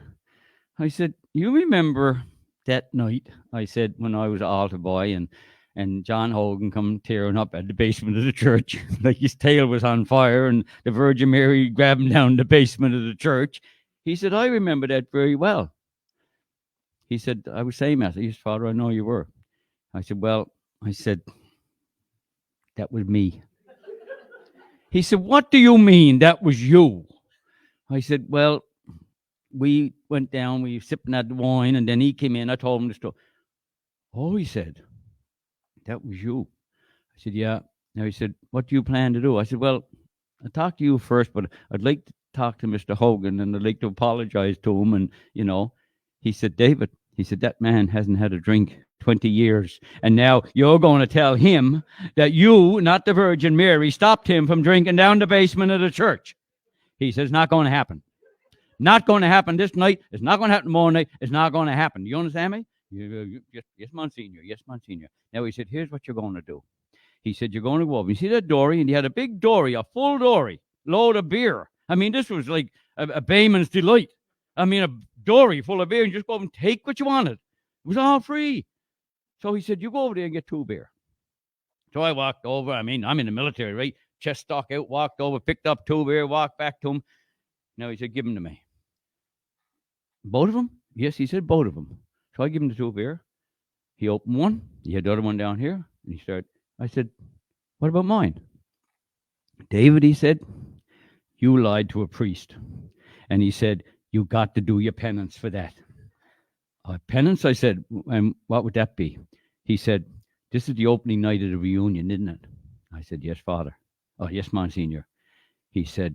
I said, you remember that night, I said, when I was an altar boy and John Hogan come tearing up at the basement of the church, like his tail was on fire, and the Virgin Mary grabbed him down the basement of the church. He said, I remember that very well. He said, I was saying Mass. He said, Father, I know you were. I said, well, that was me. He said, what do you mean that was you? I said, well, we went down, we were sipping at the wine, and then he came in. I told him the story. Oh, he said, that was you. I said, yeah. Now he said, what do you plan to do? I said, well, I'll talk to you first, but I'd like to talk to Mr. Hogan, and I'd like to apologize to him. And, he said, David, he said, that man hasn't had a drink 20 years. And now you're going to tell him that you, not the Virgin Mary, stopped him from drinking down the basement of the church. He says, not going to happen. Not going to happen this night. It's not going to happen tomorrow night. It's not going to happen. Do you understand me? Yes, Monsignor. Yes, Monsignor. Now he said, here's what you're going to do. He said, you're going to go over. You see that dory? And he had a big dory, a full dory, load of beer. I mean, this was like a bayman's delight. I mean, a dory full of beer, and just go over and take what you wanted. It was all free. So he said, you go over there and get 2 beer. So I walked over. I mean, I'm in the military, right? Chest stuck out, walked over, picked up 2 beer, walked back to him. Now he said, give them to me. Both of them? Yes, he said, both of them. So I give him the 2 beer. He opened one. He had the other one down here. And he started. I said, what about mine? David, he said, you lied to a priest. And he said, you got to do your penance for that. Penance? I said, and what would that be? He said, this is the opening night of the reunion, isn't it? I said, yes, Father. Oh, yes, Monsignor. He said,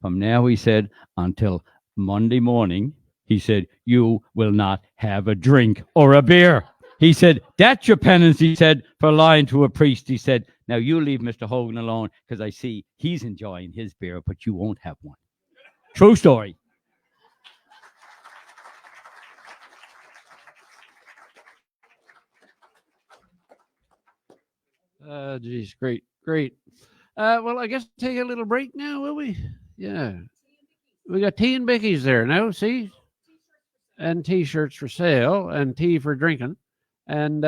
from now, he said, until Monday morning, he said, you will not have a drink or a beer. He said, that's your penance, he said, for lying to a priest. He said, now you leave Mr. Hogan alone because I see he's enjoying his beer, but you won't have one. True story. Geez, great, great. Well, I guess take a little break now, will we? Yeah. We got tea and bickies there now, see? And T-shirts for sale and tea for drinking. And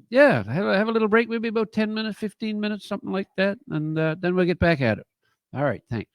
yeah, have a little break, maybe about 10 minutes, 15 minutes, something like that. And then we'll get back at it. All right, thanks.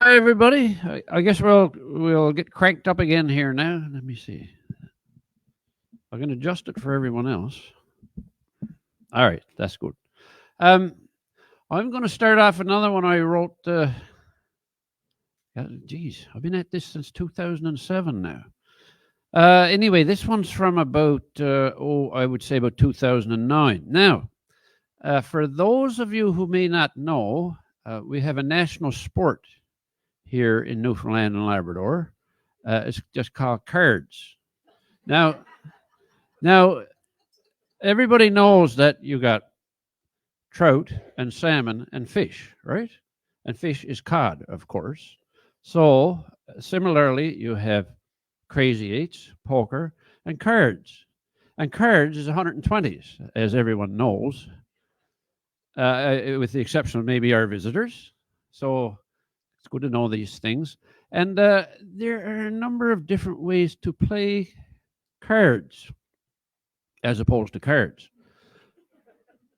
Hi, everybody. I guess we'll get cranked up again here now. Let me see. I can adjust it for everyone else. All right, that's good. I'm going to start off another one I wrote. Geez, I've been at this since 2007 now. Anyway, this one's from about, I would say about 2009. Now, for those of you who may not know, we have a national sport here in Newfoundland and Labrador. It's just called cards. Now, everybody knows that you got trout and salmon and fish, right? And fish is cod, of course. So similarly, you have crazy eights, poker, and cards. And cards is 120s, as everyone knows, with the exception of maybe our visitors. So it's good to know these things. And there are a number of different ways to play cards as opposed to cards.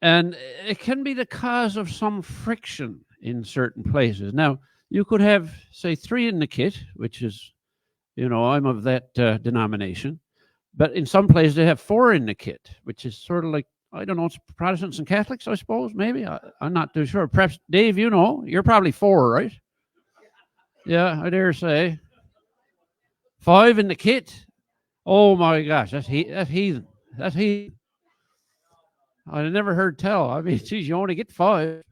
And it can be the cause of some friction in certain places. Now, you could have, say, 3 in the kit, which is, I'm of that denomination. But in some places, they have 4 in the kit, which is sort of like, I don't know, it's Protestants and Catholics, I suppose, maybe. I'm not too sure. Perhaps, Dave, you're probably 4, right? Yeah, I dare say. 5 in the kit? Oh, my gosh, that's heathen. That's heathen. I never heard tell. I mean, geez, you only get 5.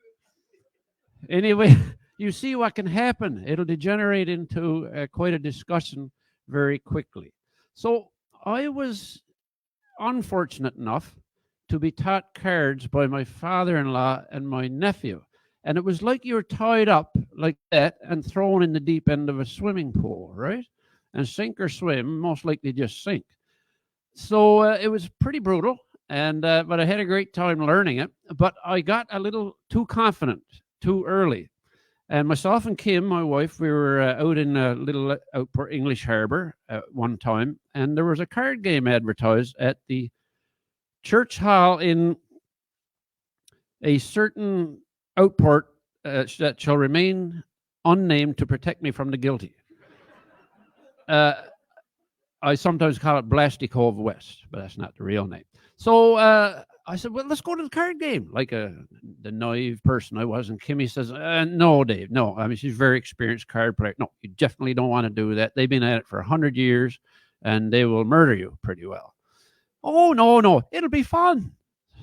Anyway, you see what can happen. It'll degenerate into quite a discussion very quickly. So I was unfortunate enough to be taught cards by my father-in-law and my nephew. And it was like you were tied up like that and thrown in the deep end of a swimming pool, right? And sink or swim, most likely just sink. So it was pretty brutal. And but I had a great time learning it. But I got a little too confident too early. And myself and Kim, my wife, we were out in a little outport English Harbor at one time, and there was a card game advertised at the church hall in a certain outport that shall remain unnamed to protect me from the guilty. I sometimes call it Blasty Cove West, but that's not the real name. So I said, well, let's go to the card game, like the naive person I was. And Kimmy says, no, Dave, no. I mean, she's a very experienced card player. No, you definitely don't want to do that. They've been at it for 100 years, and they will murder you pretty well. Oh, no, it'll be fun,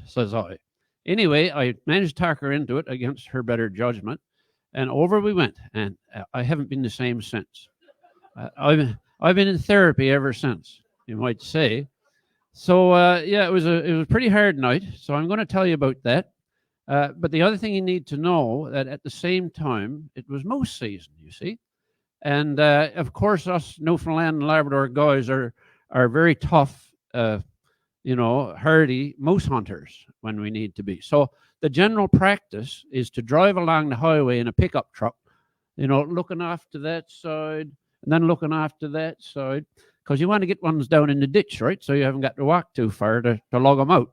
says I. Anyway, I managed to talk her into it against her better judgment, and over we went. And I haven't been the same since. I've been in therapy ever since, you might say. So yeah, it was a pretty hard night. So I'm going to tell you about that. But the other thing you need to know that at the same time it was moose season, you see, and of course us Newfoundland and Labrador guys are very tough, hardy moose hunters when we need to be. So the general practice is to drive along the highway in a pickup truck, looking off to that side and then looking off to that side. Because you want to get ones down in the ditch, right? So you haven't got to walk too far to lug them out.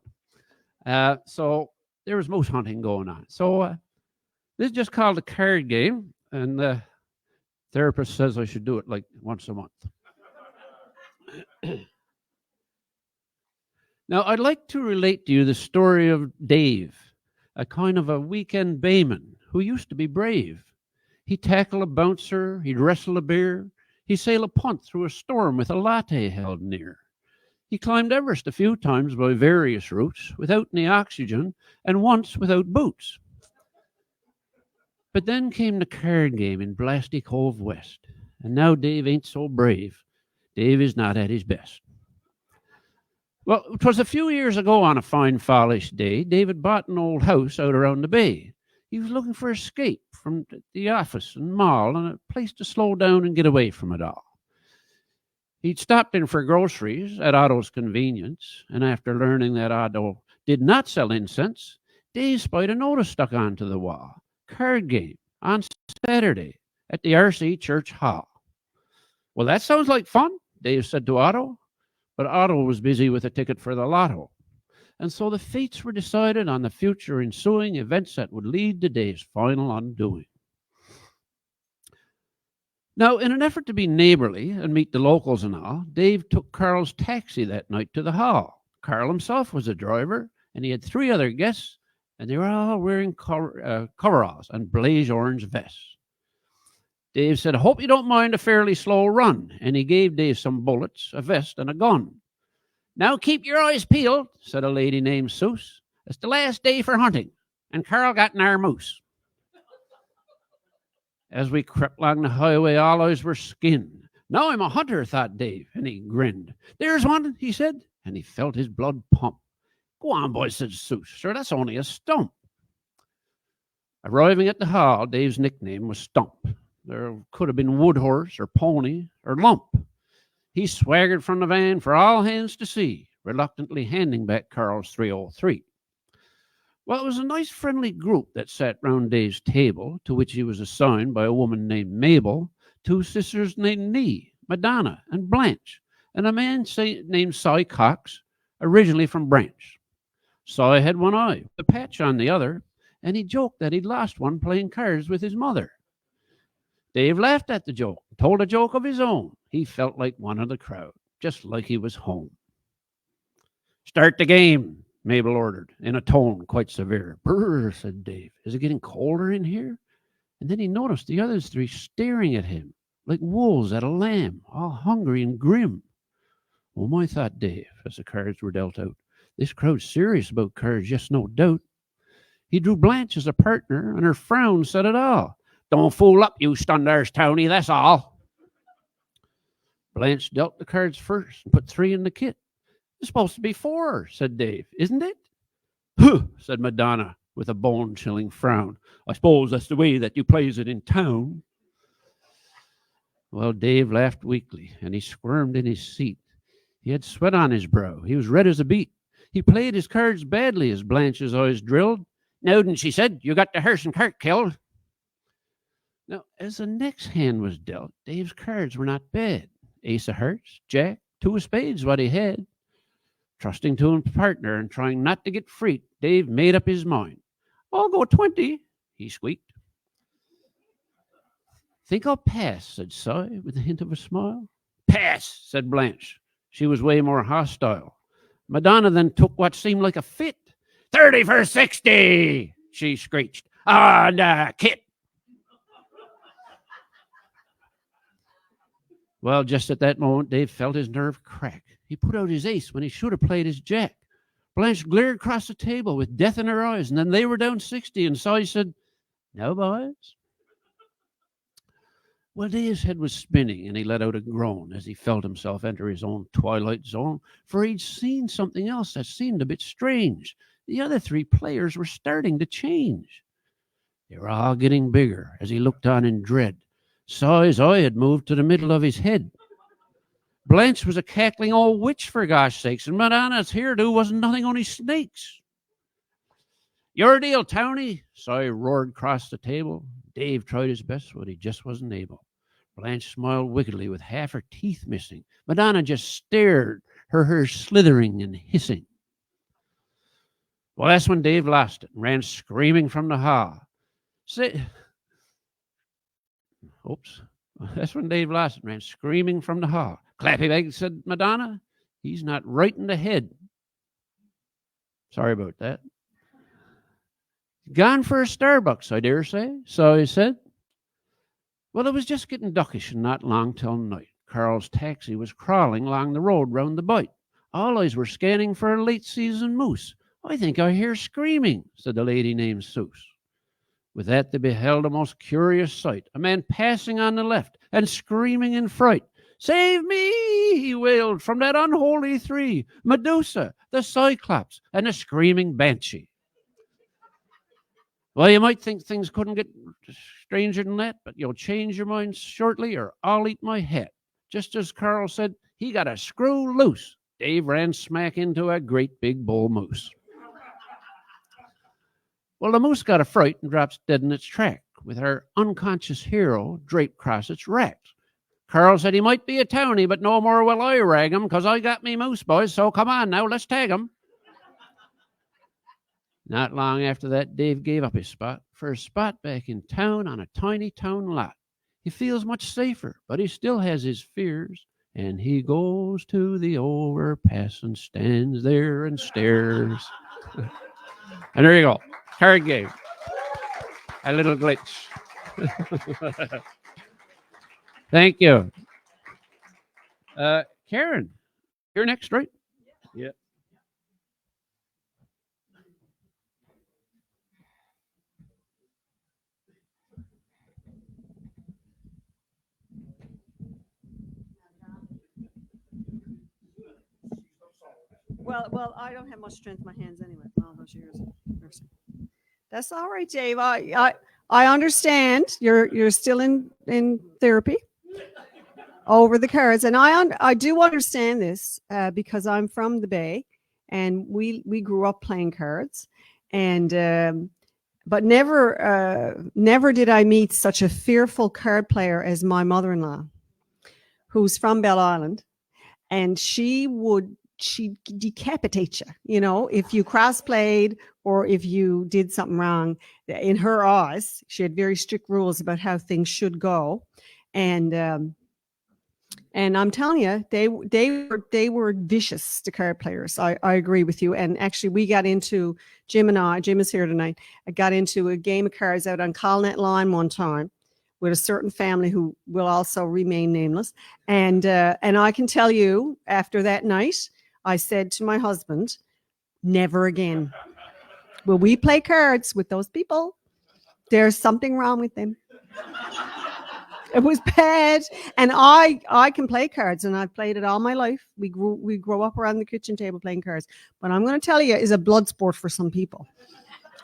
So there was moose hunting going on. So this is just called a card game. And the therapist says I should do it like once a month. Now, I'd like to relate to you the story of Dave, a kind of a weekend bayman who used to be brave. He'd tackle a bouncer. He'd wrestle a bear. He sailed a punt through a storm with a latte held near. He climbed Everest a few times by various routes without any oxygen and once without boots. But then came the card game in Blasty Cove West, and now Dave ain't so brave. Dave is not at his best. Well, it was a few years ago on a fine fallish day, David bought an old house out around the bay. He was looking for escape from the office and mall and a place to slow down and get away from it all. He'd stopped in for groceries at Otto's Convenience, and after learning that Otto did not sell incense, Dave spied a notice stuck onto the wall. Card game on Saturday at the RC Church Hall. Well, that sounds like fun, Dave said to Otto, but Otto was busy with a ticket for the lotto. And so the fates were decided on the future ensuing events that would lead to Dave's final undoing. Now, in an effort to be neighborly and meet the locals and all, Dave took Carl's taxi that night to the hall. Carl himself was the driver, and he had 3 other guests, and they were all wearing coveralls and blaze orange vests. Dave said, "I hope you don't mind a fairly slow run," and he gave Dave some bullets, a vest, and a gun. "Now keep your eyes peeled," said a lady named Seuss. "It's the last day for hunting, and Carl got an our moose." As we crept along the highway, all eyes were skinned. "Now I'm a hunter," thought Dave, and he grinned. "There's one," he said, and he felt his blood pump. "Go on, boys," said Seuss. "Sure, that's only a stump." Arriving at the hall, Dave's nickname was Stump. There could have been Woodhorse or Pony or Lump. He swaggered from the van for all hands to see, reluctantly handing back Carl's .303. Well, it was a nice, friendly group that sat round Dave's table, to which he was assigned by a woman named Mabel, 2 sisters named Nee, Madonna, and Blanche, and a man named Cy Cox, originally from Branch. Cy had 1 eye, a patch on the other, and he joked that he'd lost one playing cards with his mother. Dave laughed at the joke, told a joke of his own. He felt like one of the crowd, just like he was home. "Start the game," Mabel ordered, in a tone quite severe. "Brr," said Dave. "Is it getting colder in here?" And then he noticed the other 3 staring at him, like wolves at a lamb, all hungry and grim. "Oh my," thought Dave, as the cards were dealt out. "This crowd's serious about cards, yes, no doubt." He drew Blanche as a partner, and her frown said it all. "Don't fool up, you stunders, Tony, that's all." Blanche dealt the cards first and put 3 in the kit. "It's supposed to be 4, said Dave, "isn't it?" "Huh," said Madonna, with a bone-chilling frown. "I suppose that's the way that you plays it in town." Well, Dave laughed weakly, and he squirmed in his seat. He had sweat on his brow. He was red as a beet. He played his cards badly as Blanche's eyes drilled. "Now then," she said, "you got the hearse and cart killed." Now, as the next hand was dealt, Dave's cards were not bad. Ace of hearts, jack, 2 of spades, what he had. Trusting to his partner and trying not to get freaked, Dave made up his mind. "I'll go 20, he squeaked. "Think I'll pass," said Cy, with a hint of a smile. "Pass," said Blanche. She was way more hostile. Madonna then took what seemed like a fit. "30 for 60, she screeched. "On the kit." Well, just at that moment, Dave felt his nerve crack. He put out his ace when he should have played his jack. Blanche glared across the table with death in her eyes, and then they were down 60, and Cy said, "No, boys." Well, Dave's head was spinning, and he let out a groan as he felt himself enter his own twilight zone, for he'd seen something else that seemed a bit strange. The other 3 players were starting to change. They were all getting bigger as he looked on in dread. Cy's eye had moved to the middle of his head. Blanche was a cackling old witch, for gosh sakes, and Madonna's hairdo wasn't nothing only snakes. "Your deal, Tony," Cy roared across the table. Dave tried his best, but he just wasn't able. Blanche smiled wickedly with half her teeth missing. Madonna just stared, her hair slithering and hissing. Well, that's when Dave lost it and ran screaming from the hall. That's when Dave lost it and ran screaming from the hall. "Clappy bag," said Madonna. "He's not right in the head." Sorry about that. "Gone for a Starbucks, I dare say," so he said. Well, it was just getting duckish and not long till night. Carl's taxi was crawling along the road round the bite. All eyes were scanning for a late-season moose. "I think I hear screaming," said the lady named Seuss. With that, they beheld a most curious sight. A man passing on the left and screaming in fright. "Save me," he wailed, "from that unholy 3, Medusa, the Cyclops, and the screaming Banshee." Well, you might think things couldn't get stranger than that, but you'll change your minds shortly or I'll eat my hat. Just as Carl said, he got a screw loose. Dave ran smack into a great big bull moose. Well, the moose got a fright and drops dead in its track, with our unconscious hero draped across its rack. Carl said he might be a townie, but no more will I rag him, 'cause I got me moose, boys, so come on now, let's tag him. Not long after that, Dave gave up his spot for a spot back in town on a tiny town lot. He feels much safer, but he still has his fears. And he goes to the overpass and stands there and stares. And there you go. Card game. A little glitch. Thank you. Karen, you're next, right? Yeah. Well, I don't have much strength in my hands anyway. All those years. That's all right, Dave. I understand. You're still in therapy over the cards, and I do understand this because I'm from the Bay, and we grew up playing cards, and but never did I meet such a fearful card player as my mother-in-law, who's from Bell Island, and she'd decapitate you, if you cross-played or if you did something wrong. In her eyes, she had very strict rules about how things should go. And I'm telling you, they were vicious to card players. I agree with you. And actually, we got into, Jim is here tonight, I got into a game of cards out on Colnet Line one time with a certain family who will also remain nameless. And I can tell you, after that night, I said to my husband, never again will we play cards with those people. There's something wrong with them. It was bad. And I can play cards, and I've played it all my life. We grew up around the kitchen table playing cards. But I'm going to tell you, is a blood sport for some people.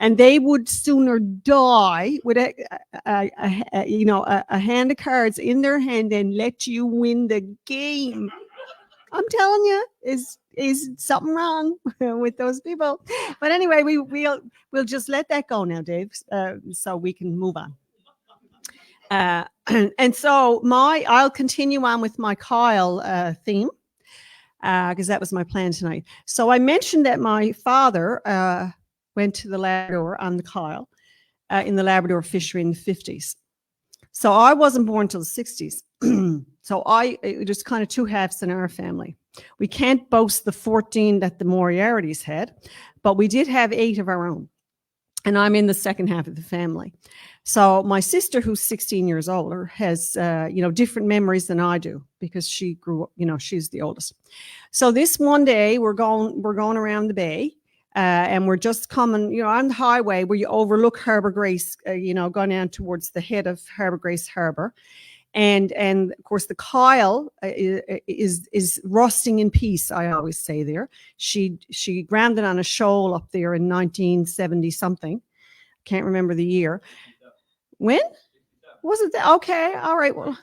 And they would sooner die with a hand of cards in their hand than let you win the game. I'm telling you, is something wrong with those people. But anyway, we'll just let that go now, Dave, so we can move on. And so I'll continue on with my Kyle theme because that was my plan tonight. So I mentioned that my father went to the Labrador on the Kyle in the Labrador fishery in the 50s. So I wasn't born till the 60s. So it was kind of two halves in our family. We can't boast the 14 that the Moriartys had, but we did have 8 of our own. And I'm in the second half of the family. So my sister, who's 16 years older, has, different memories than I do because she grew up, she's the oldest. So this one day we're going around the bay and we're just coming, on the highway where you overlook Harbour Grace, going down towards the head of Harbour Grace Harbour. And of course, the Kyle is rusting in peace, I always say there. She grounded on a shoal up there in 1970 something. Can't remember the year. When? Was it? Okay. All right. Well,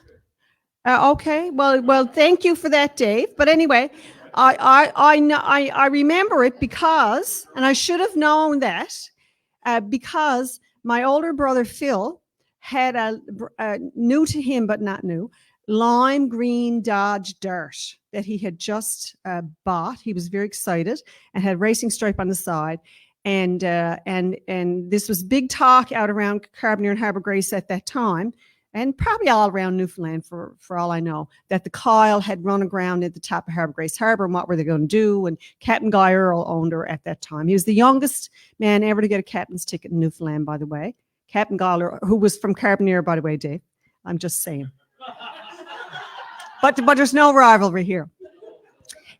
okay. Well, thank you for that, Dave. But anyway, I remember it because, and I should have known that because my older brother, Phil, had a new to him, but not new, lime green Dodge Dart that he had just bought. He was very excited and had racing stripe on the side. And this was big talk out around Carbonear and Harbour Grace at that time, and probably all around Newfoundland for all I know, that the Kyle had run aground at the top of Harbour Grace Harbour, and what were they going to do? And Captain Guy Earle owned her at that time. He was the youngest man ever to get a captain's ticket in Newfoundland, by the way. Captain Guy Earle, who was from Carbonear, by the way, Dave. I'm just saying. But there's no rivalry here.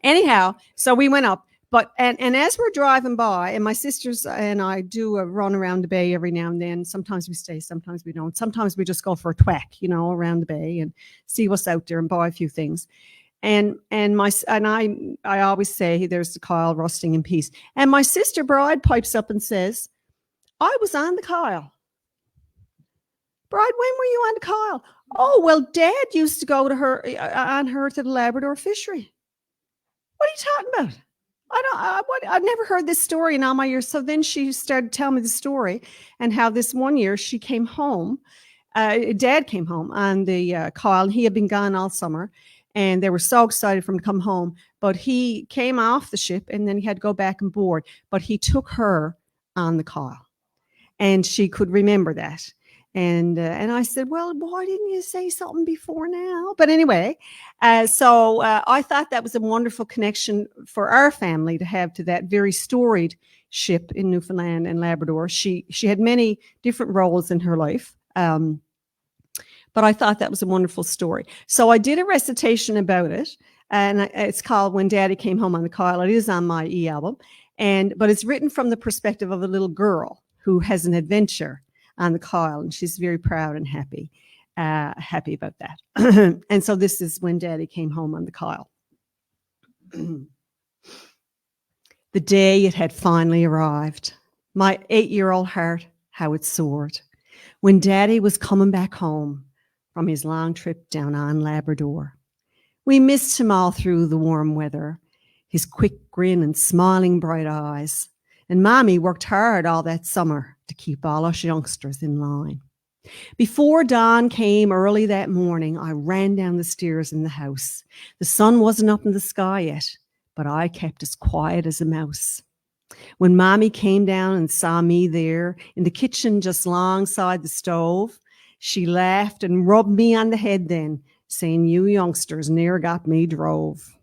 Anyhow, so we went up. But and as we're driving by, and my sisters and I do a run around the bay every now and then. Sometimes we stay, sometimes we don't. Sometimes we just go for a twack, around the bay and see what's out there and buy a few things. And I always say, there's the Kyle rusting in peace. And my sister Bride pipes up and says, I was on the Kyle. Bride, when were you on the Kyle? Oh, well, Dad used to go to her to the Labrador fishery. What are you talking about? I've never heard this story in all my years. So then she started telling me the story and how this one year she came home. Dad came home on the Kyle. He had been gone all summer, and they were so excited for him to come home. But he came off the ship, and then he had to go back and board. But he took her on the Kyle, and she could remember that. And I said, well, why didn't you say something before now? But anyway, so I thought that was a wonderful connection for our family to have to that very storied ship in Newfoundland and Labrador. She had many different roles in her life. But I thought that was a wonderful story. So I did a recitation about it, and it's called When Daddy Came Home on the Kyle. It is on my e-album, but it's written from the perspective of a little girl who has an adventure on the Kyle, and she's very proud and happy about that. And so this is When Daddy Came Home on the Kyle. The day it had finally arrived. My 8-year-old heart, how it soared. When Daddy was coming back home from his long trip down on Labrador. We missed him all through the warm weather, his quick grin and smiling bright eyes. And Mommy worked hard all that summer to keep all us youngsters in line. Before dawn came early that morning, I ran down the stairs in the house. The sun wasn't up in the sky yet, but I kept as quiet as a mouse. When Mommy came down and saw me there in the kitchen just alongside the stove, she laughed and rubbed me on the head then, saying, you youngsters near got me drove.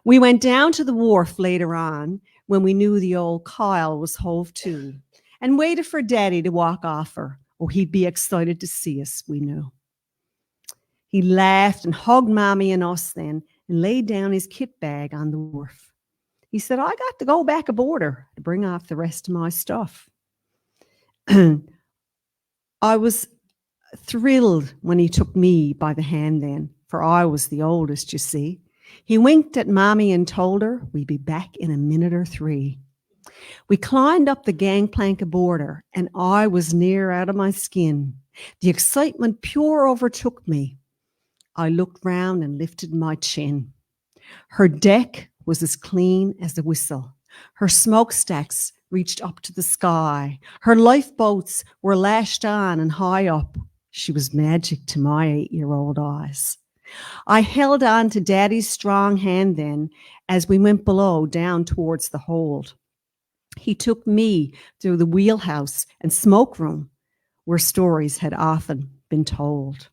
We went down to the wharf later on when we knew the old Kyle was hove to and waited for Daddy to walk off her. Oh, he'd be excited to see us, we knew. He laughed and hugged Mommy and us then and laid down his kit bag on the wharf. He said, I got to go back aboard her to bring off the rest of my stuff. I was thrilled when he took me by the hand then, for I was the oldest, you see. He winked at Mommy and told her we'd be back in a minute or 3. We climbed up the gangplank aboard her, and I was near out of my skin. The excitement pure overtook me. I looked round and lifted my chin. Her deck was as clean as a whistle. Her smokestacks reached up to the sky. Her lifeboats were lashed on and high up. She was magic to my 8-year-old eyes. I held on to Daddy's strong hand then as we went below down towards the hold. He took me through the wheelhouse and smoke room where stories had often been told.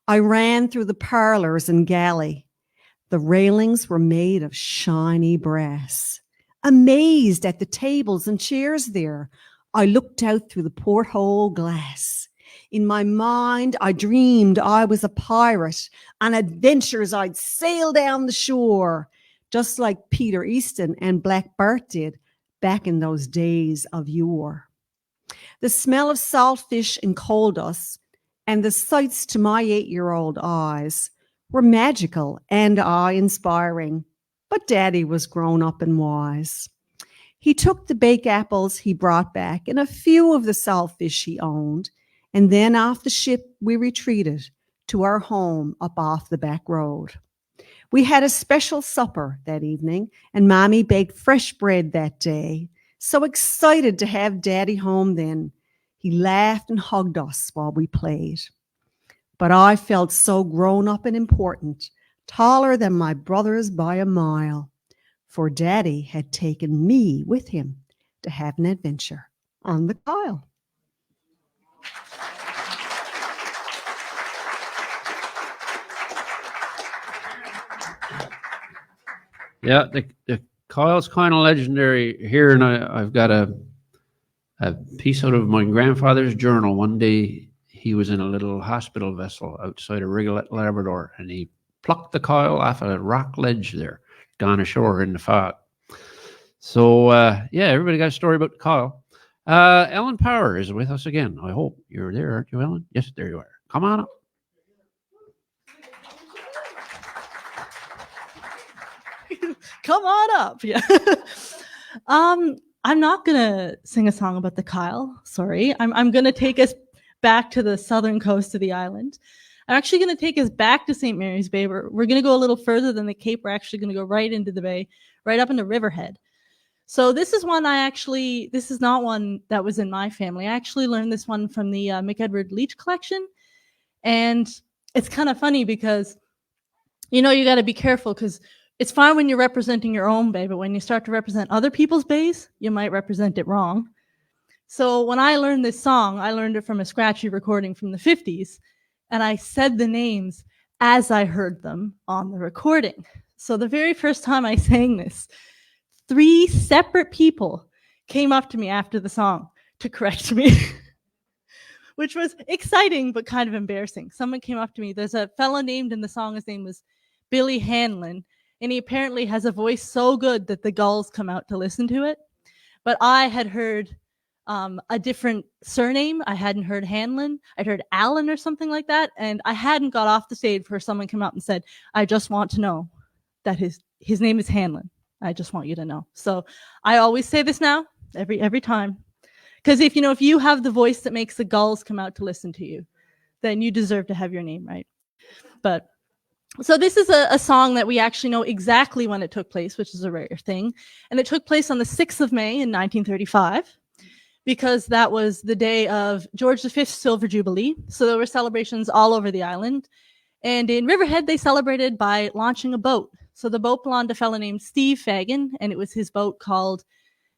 I ran through the parlors and galley. The railings were made of shiny brass. Amazed at the tables and chairs there, I looked out through the porthole glass. In my mind, I dreamed I was a pirate. On adventures, I'd sail down the shore, just like Peter Easton and Black Bart did back in those days of yore. The smell of salt fish and coal dust and the sights to my 8-year-old eyes were magical and awe-inspiring, but Daddy was grown up and wise. He took the baked apples he brought back and a few of the saltfish he owned, and then off the ship we retreated to our home up off the back road. We had a special supper that evening, and Mommy baked fresh bread that day. So excited to have Daddy home then. He laughed and hugged us while we played. But I felt so grown up and important, taller than my brothers by a mile, for Daddy had taken me with him to have an adventure on the Kyle. Yeah, the Kyle's kind of legendary here, and I've got a piece out of my grandfather's journal. One day he was in a little hospital vessel outside of Rigolette, Labrador, and he plucked the Kyle off a rock ledge there, gone ashore in the fog. So, yeah, everybody got a story about the Kyle. Ellen Power is with us again. I hope you're there, aren't you, Ellen? Yes, there you are. Come on up. Come on up. Yeah. I'm not gonna sing a song about the Kyle. Sorry. I'm gonna take us back to the southern coast of the island. I'm actually gonna take us back to St. Mary's Bay. We're gonna go a little further than the Cape. We're actually gonna go right into the bay, right up into Riverhead. So this is one this is not one that was in my family. I actually learned this one from the McEdward Leach collection. And it's kind of funny because, you got to be careful because it's fine when you're representing your own bay, but when you start to represent other people's bays, you might represent it wrong. So when I learned this song, I learned it from a scratchy recording from the 50s, and I said the names as I heard them on the recording. So the very first time I sang this, 3 separate people came up to me after the song to correct me, which was exciting but kind of embarrassing. Someone came up to me. There's a fellow named in the song, his name was Billy Hanlon, and he apparently has a voice so good that the gulls come out to listen to it. But I had heard a different surname. I hadn't heard Hanlon. I'd heard Allen or something like that, and I hadn't got off the stage before someone came up and said, "I just want to know that his name is Hanlon. I just want you to know." So I always say this now, every time, because if you have the voice that makes the gulls come out to listen to you, then you deserve to have your name right. But so this is a song that we actually know exactly when it took place, which is a rare thing, and it took place on the 6th of May in 1935. Because that was the day of George V's Silver Jubilee. So there were celebrations all over the island. And in Riverhead, they celebrated by launching a boat. So the boat belonged to a fellow named Steve Fagan, and it was his boat called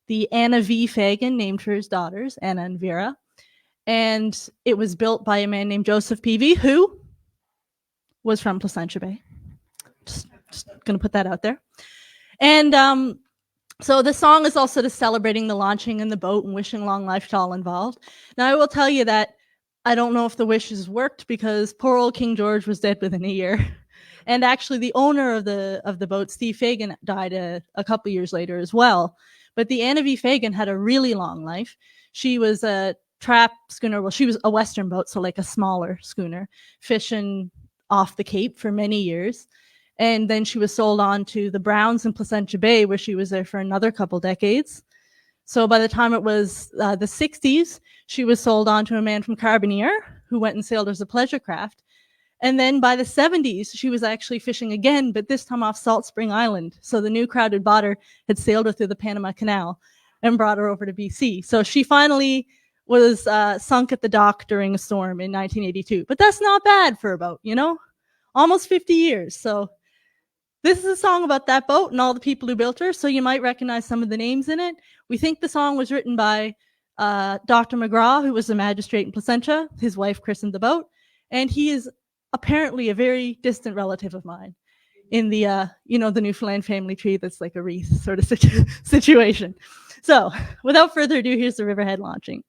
the Anna V. Fagan, named for his daughters, Anna and Vera. And it was built by a man named Joseph Peavy, who was from Placentia Bay. Just going to put that out there. And so the song is also to celebrating the launching in the boat and wishing long life to all involved. Now, I will tell you that I don't know if the wishes worked because poor old King George was dead within a year. And actually, the owner of the boat, Steve Fagan, died a couple years later as well. But the Anna V. Fagan had a really long life. She was a trap schooner. Well, she was a Western boat, so like a smaller schooner, fishing off the Cape for many years. And then she was sold on to the Browns in Placentia Bay, where she was there for another couple decades. So by the time it was the 60s, she was sold on to a man from Carbonear who went and sailed as a pleasure craft. And then by the 70s, she was actually fishing again, but this time off Salt Spring Island. So the new crowd who'd bought her had sailed her through the Panama Canal and brought her over to BC. So she finally was sunk at the dock during a storm in 1982. But that's not bad for a boat, almost 50 years. So this is a song about that boat and all the people who built her, so you might recognize some of the names in it. We think the song was written by Dr. McGraw, who was a magistrate in Placentia. His wife christened the boat, and he is apparently a very distant relative of mine in the, the Newfoundland family tree that's like a wreath sort of situation. So without further ado, here's the Riverhead launching.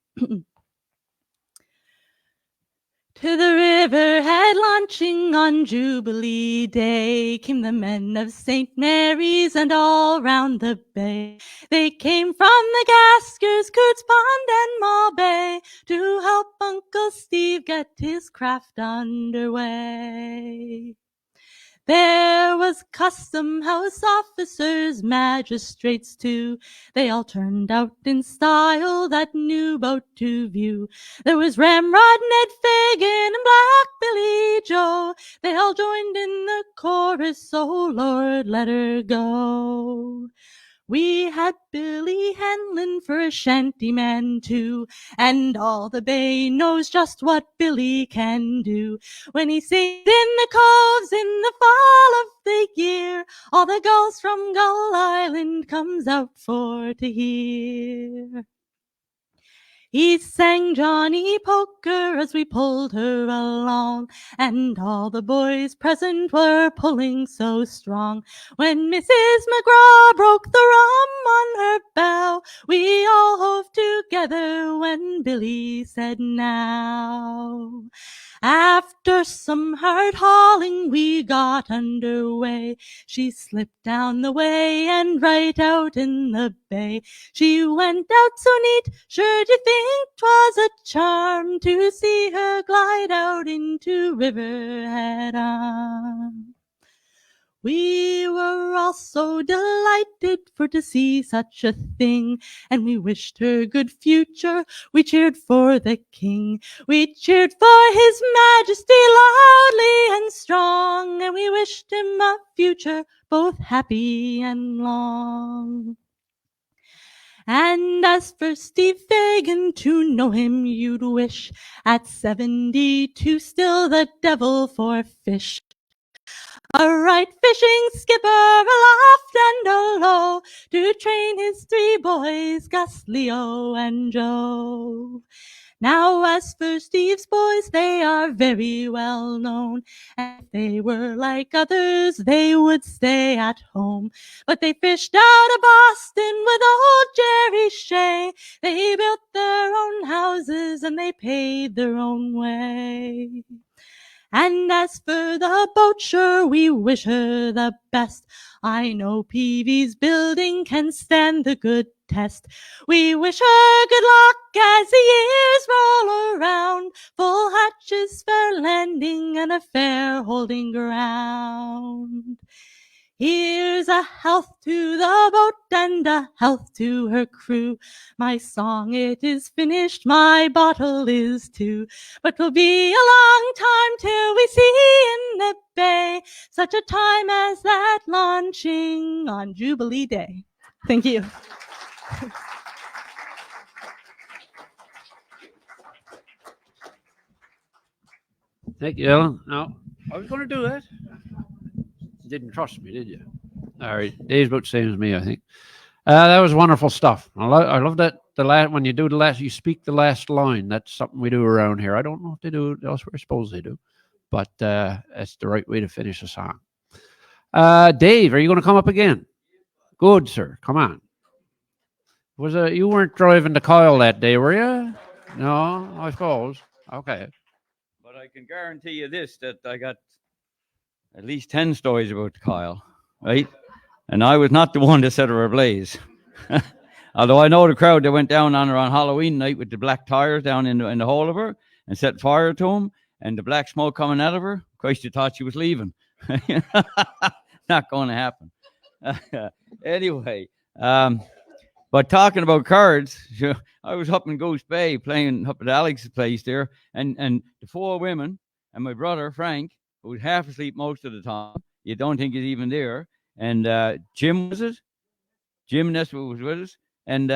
To the Riverhead launching on Jubilee Day came the men of St. Mary's and all round the bay. They came from the Gaskers, Coots Pond and Maw Bay to help Uncle Steve get his craft underway. There was custom house officers, magistrates too. They all turned out in style that new boat to view. There was Ramrod, Ned Fagan, and Black Billy Joe. They all joined in the chorus, oh Lord, let her go. We had Billy Hanlon for a shantyman too, and all the bay knows just what Billy can do. When he sings in the coves in the fall of the year, all the gulls from Gull Island comes out for to hear. He sang Johnny Poker as we pulled her along, and all the boys present were pulling so strong. When Mrs. McGraw broke the rum on her bow, we all hove together when Billy said now. After some hard hauling, we got underway. She slipped down the way and right out in the bay. She went out so neat, sure to think 'twas a charm to see her glide out into Riverhead Arm. We were all so delighted for to see such a thing, and we wished her good future. We cheered for the king. We cheered for his majesty loudly and strong, and we wished him a future both happy and long. And as for Steve Fagan, to know him you'd wish at 72 still the devil for fish. A right fishing skipper aloft and alow to train his 3 boys, Gus, Leo, and Joe. Now as for Steve's boys, they are very well known, and if they were like others, they would stay at home. But they fished out of Boston with old Jerry Shea. They built their own houses and they paid their own way. And as for the boat, sure, we wish her the best. I know Peavy's building can stand the good test. We wish her good luck as the years roll around. Full hatches, fair landing, and a fair holding ground. Here's a health to the boat and a health to her crew. My song, it is finished, my bottle is too. But 'twill be a long time till we see in the bay such a time as that launching on Jubilee Day. Thank you. Thank you, Ellen. No, I was going to do that. You didn't trust me, did you? All right. Dave's about the same as me, I think. That was wonderful stuff. I love that when you do the last, you speak the last line. That's something we do around here. I don't know if they do it elsewhere. I suppose they do. But that's the right way to finish a song. Dave, are you going to come up again? Good, sir. Come on. You weren't driving to Kyle that day, were you? No, I suppose. Okay. But I can guarantee you this, that I got at least 10 stories about Kyle, right? And I was not the one that set her ablaze. Although I know the crowd that went down on her on Halloween night with the black tires down in the hole of her and set fire to them, and the black smoke coming out of her. Of course, you thought she was leaving. Not going to happen. Anyway, but talking about cards, I was up in Goose Bay playing up at Alex's place there, and the 4 women and my brother Frank, who was half asleep most of the time. You don't think he's even there. And Jim was it? Jim Nesbitt was with us. And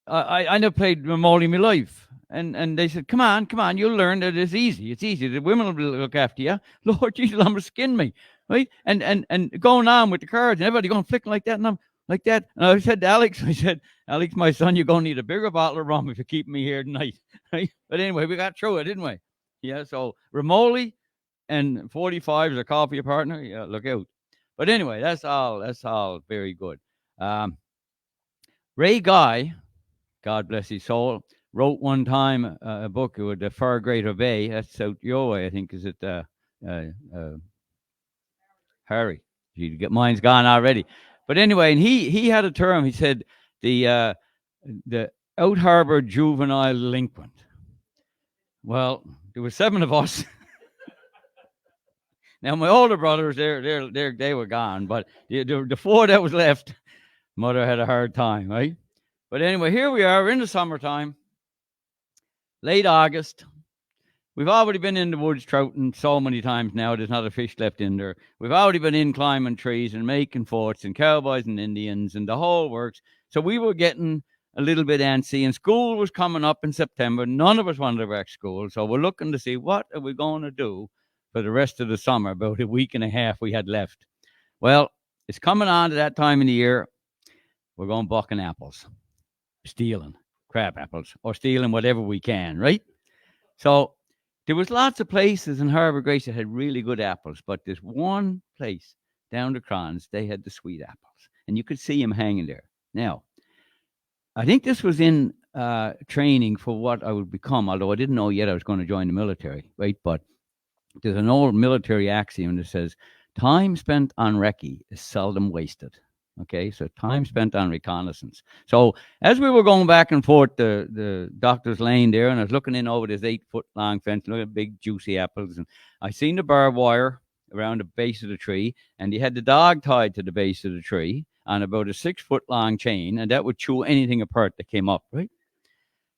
I never played Molly in my life. And they said, come on, you'll learn that it's easy. It's easy. The women will look after you. Lord Jesus, I'm going to skin me. Right? And going on with the cards, and everybody going flicking like that. And I'm like that. And I said to Alex, Alex, my son, you're going to need a bigger bottle of rum if you keep me here tonight. Right? But anyway, we got through it, didn't we? Yeah, so Ramoli and 45 is a call for your partner. Yeah, look out. But anyway, that's all very good. Ray Guy, God bless his soul, wrote one time a book with the Far Greater Bay. That's out your way, I think. Is it Harry? Mine's gone already. But anyway, and he had a term. He said the out harbor juvenile delinquent. Well, there were 7 of us. Now my older brothers, they were gone, but the 4 that was left, mother had a hard time, right? But anyway, here we are in the summertime, late August. We've already been in the woods trouting so many times now. There's not a fish left in there. We've already been in climbing trees and making forts and cowboys and Indians and the whole works. So we were getting a little bit antsy, and school was coming up in September. None of us wanted to go back to school. So we're looking to see what are we going to do for the rest of the summer, about a week and a half we had left. Well, it's coming on to that time of the year. We're going bucking apples, stealing crab apples, or stealing whatever we can, right? So there was lots of places in Harbour Grace that had really good apples, but there's one place down the Crons, they had the sweet apples, and you could see them hanging there. Now, I think this was in training for what I would become, although I didn't know yet I was going to join the military, right? But there's an old military axiom that says, time spent on recce is seldom wasted. Okay, so time spent on reconnaissance. So as we were going back and forth the doctor's lane there, and I was looking in over this 8-foot long fence, looking at big juicy apples, and I seen the barbed wire around the base of the tree, and he had the dog tied to the base of the tree on about a 6-foot long chain, and that would chew anything apart that came up, right?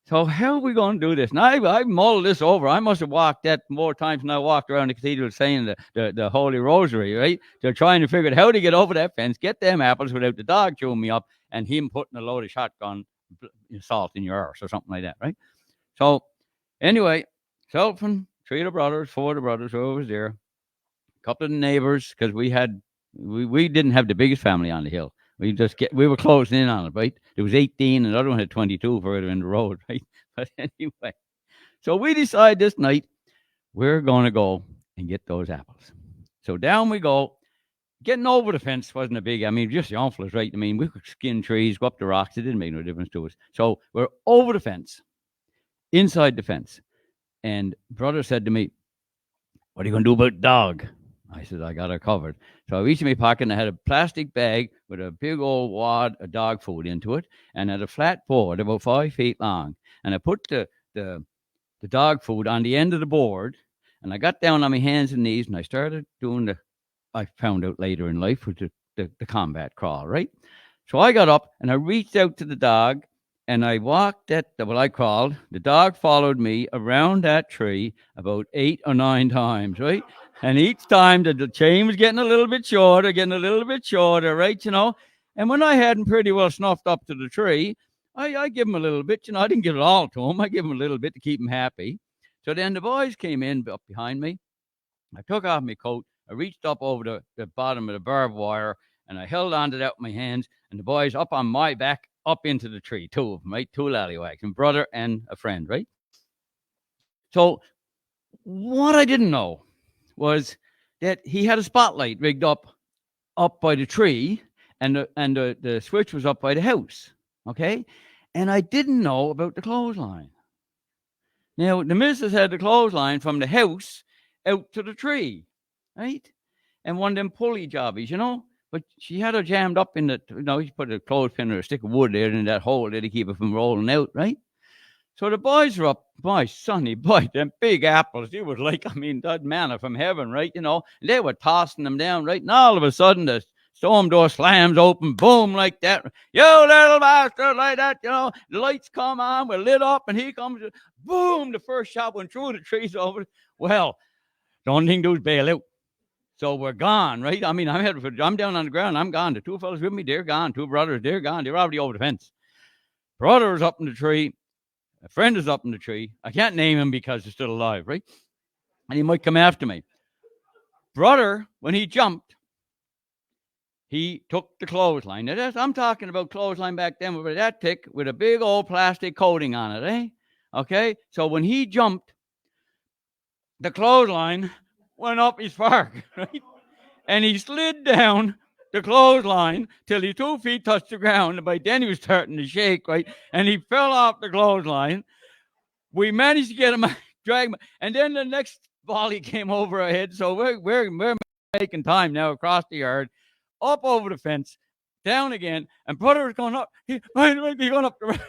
So how are we going to do this? Now, I mulled this over. I must have walked that more times than I walked around the cathedral saying the Holy Rosary, right? They're trying to figure out how to get over that fence, get them apples without the dog chewing me up, and him putting a loaded shotgun salt in your arse or something like that, right? So anyway, self and 3 of the brothers, 4 of the brothers, who was there, couple of the neighbors, because we didn't have the biggest family on the hill. We were closing in on it, right? There was 18, and the other one had 22 further in the road, right? But anyway, so we decide this night we're going to go and get those apples. So down we go. Getting over the fence wasn't a big, I mean, just young fellas, right? I mean, we could skin trees, go up the rocks. It didn't make no difference to us. So we're over the fence, inside the fence. And brother said to me, "What are you going to do about the dog?" I said, "I got her covered." So I reached in my pocket and I had a plastic bag with a big old wad of dog food into it and had a flat board about 5 feet long. And I put the dog food on the end of the board, and I got down on my hands and knees and I started doing I found out later in life, was the combat crawl, right? So I got up and I reached out to the dog and I walked I crawled. The dog followed me around that tree about 8 or 9 times, right? And each time the chain was getting a little bit shorter, right, you know? And when I hadn't pretty well snuffed up to the tree, I give him a little bit, you know. I didn't give it all to him. I give him a little bit to keep him happy. So then the boys came in up behind me. I took off my coat. I reached up over the bottom of the barbed wire, and I held onto that with my hands, and the boys up on my back, up into the tree, 2 of them, right? 2 lallywags, a brother and a friend, right? So what I didn't know was that he had a spotlight rigged up by the tree, and the switch was up by the house, okay? And I didn't know about the clothesline. Now, the missus had the clothesline from the house out to the tree, right? And one of them pulley jobbies, you know? But she had her jammed up in she put a clothespin or a stick of wood there in that hole there to keep it from rolling out, right? So the boys were up, them big apples. It was like, I mean, that manna from heaven, right? You know, and they were tossing them down, right? And all of a sudden, the storm door slams open, boom, like that. "You little bastard," like that, you know. The lights come on, we're lit up, and he comes, boom, the first shot went through the trees over. Well, the only thing to do is bail out. So we're gone, right? I mean, I'm down on the ground, I'm gone. The 2 fellas with me, they're gone. 2 brothers, they're gone. They're already over the fence. Brother is up in the tree. A friend is up in the tree. I can't name him because he's still alive, right? And he might come after me. Brother, when he jumped, he took the clothesline. Now, I'm talking about clothesline back then with that thick, with a big old plastic coating on it, eh? Okay? So when he jumped, the clothesline went up his fork, right? And he slid down the clothesline till his 2 feet touched the ground. And by then he was starting to shake, right? And he fell off the clothesline. We managed to get him, drag him, and then the next volley came over our head. So we're making time now across the yard, up over the fence, down again, and brother was going up. He might be going up the road.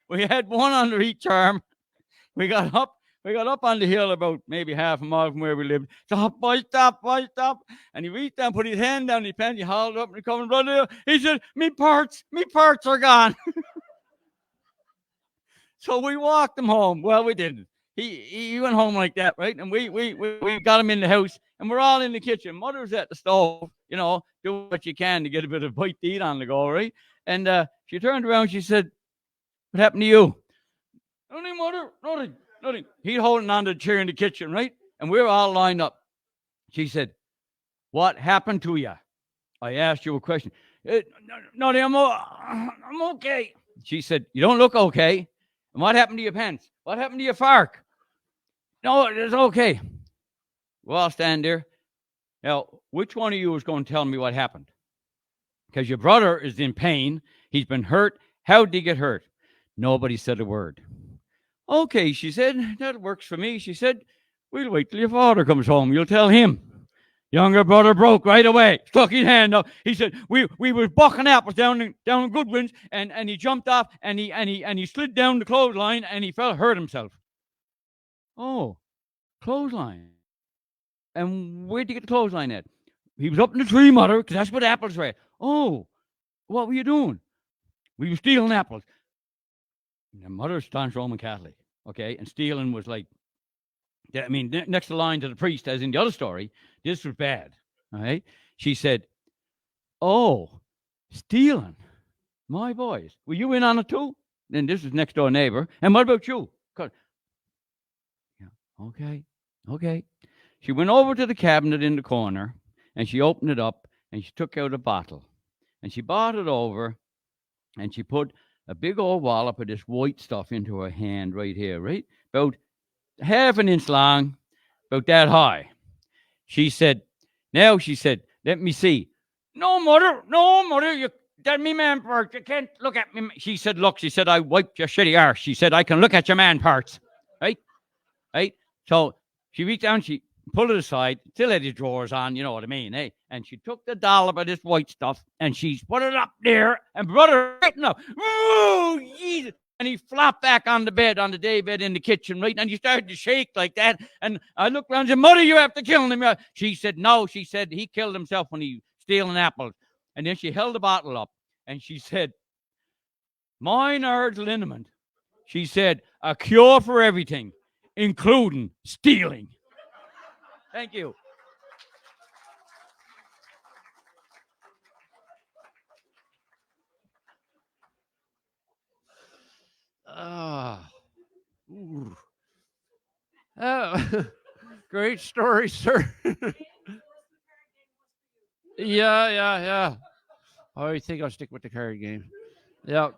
We had one under each arm. We got up on the hill about maybe half a mile from where we lived. "Stop, boy, stop, boy, stop." And he reached down, put his hand down his pants, he hauled up and he come, "Brother," he said, me parts are gone." So we walked him home. Well, we didn't. He went home like that, right? And we got him in the house, and we're all in the kitchen. Mother's at the stove, you know, do what you can to get a bit of bite to eat on the go, right? And she turned around, she said, "What happened to you?" "Nothing, mother, nothing." He's holding on to the chair in the kitchen, right? And we're all lined up. She said, "What happened to you?" I asked you a question. "Nothing, I'm okay." She said, "You don't look okay. And what happened to your pants? What happened to your fork?" "No, it's okay." We'll all stand there. Now, which one of you is going to tell me what happened? Because your brother is in pain. He's been hurt. How did he get hurt? Nobody said a word. "Okay," she said, "that works for me." She said, "We'll wait till your father comes home. You'll tell him." Younger brother broke right away, stuck his hand up. He said, we was bucking apples down Goodwin's, and he jumped off, and he slid down the clothesline, and he hurt himself. "Oh, clothesline. And where'd you get the clothesline at?" "He was up in the tree, mother, because that's what apples were at." "Oh, what were you doing?" "We were stealing apples." My mother's staunch Roman Catholic, okay? And stealing was like, I mean, next to line to the priest, as in the other story, this was bad, all right? She said, "Oh, stealing. My boys, were you in on it too?" Then this was next door neighbor. "And what about you?" Yeah, okay. She went over to the cabinet in the corner, and she opened it up, and she took out a bottle, and she brought it over, and she put a big old wallop of this white stuff into her hand right here, right? About half an inch long, about that high. She said, now, she said, let me see. No, mother, you tell me man parts. You can't look at me. She said, look, she said, I wiped your shitty arse. She said, I can look at your man parts. Right? Right? So she reached down, she pulled it aside, still had his drawers on, you know what I mean, eh? And she took the dollop of this white stuff and she put it up there and brought it right up. Oh, Jesus. And he flopped back on the bed, on the day bed in the kitchen, right? And he started to shake like that. And I looked around and said, Mother, you have to kill him. She said, no. She said, he killed himself when he stealing apples. And then she held the bottle up and she said, mine urge liniment. She said, a cure for everything, including stealing. Thank you. Great story, sir. Yeah. I think I'll stick with the card game. Yeah.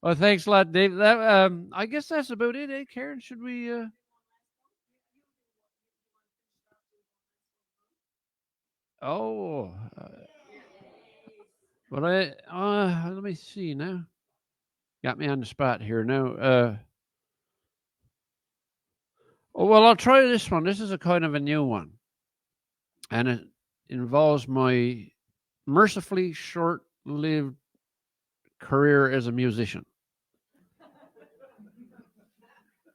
Well, thanks a lot, Dave. That I guess that's about it, eh, Karen? Should we? Oh. Well, let me see now. Got me on the spot here now. Well, I'll try this one. This is a kind of a new one, and it involves my mercifully short-lived career as a musician.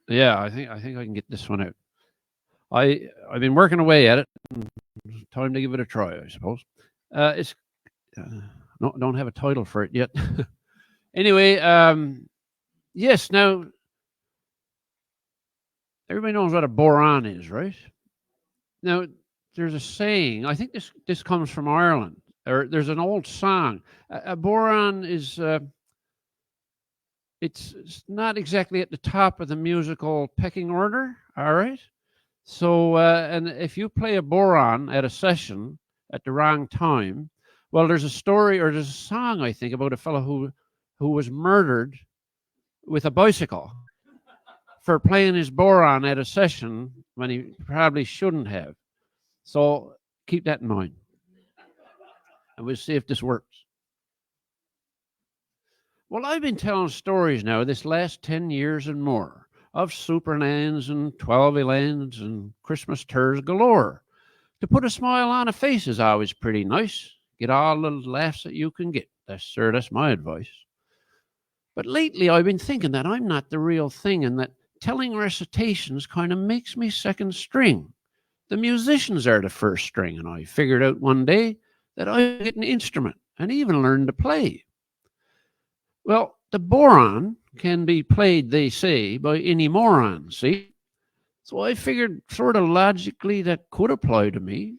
Yeah, I think I can get this one out. I've been working away at it. It's time to give it a try, I suppose. It's no, don't have a title for it yet. Anyway, yes. Now everybody knows what a boron is, right? Now there's a saying. I think this comes from Ireland, or there's an old song. A boron is. It's not exactly at the top of the musical pecking order. All right. So, and if you play a boron at a session at the wrong time, well, there's a story or there's a song, I think, about a fellow who was murdered with a bicycle for playing his boron at a session when he probably shouldn't have. So keep that in mind. And we'll see if this works. Well, I've been telling stories now this last 10 years and more of Superlands and 12-lands and Christmas tours galore. To put a smile on a face is always pretty nice. Get all the laughs that you can get. That's my advice. But lately I've been thinking that I'm not the real thing and that telling recitations kind of makes me second string. The musicians are the first string, and I figured out one day that I get an instrument and even learn to play. Well, the boron can be played, they say, by any moron, see? So I figured sort of logically that could apply to me.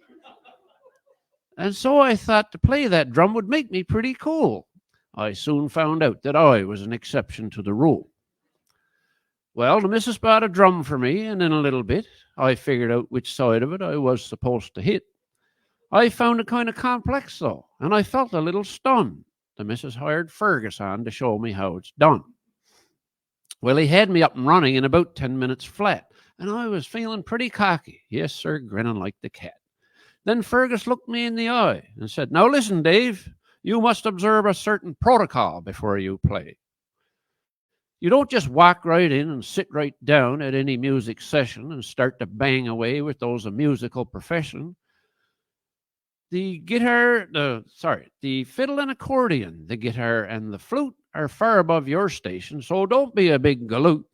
And so I thought to play that drum would make me pretty cool. I soon found out that I was an exception to the rule. Well, the missus bought a drum for me, and in a little bit, I figured out which side of it I was supposed to hit. I found it kind of complex, though, and I felt a little stunned. The missus hired Fergus on to show me how it's done. Well, he had me up and running in about 10 minutes flat, and I was feeling pretty cocky. Yes, sir, grinning like the cat. Then Fergus looked me in the eye and said, "Now listen, Dave, you must observe a certain protocol before you play. You don't just walk right in and sit right down at any music session and start to bang away with those of musical profession. The fiddle and accordion, the guitar and the flute are far above your station, so don't be a big galoot.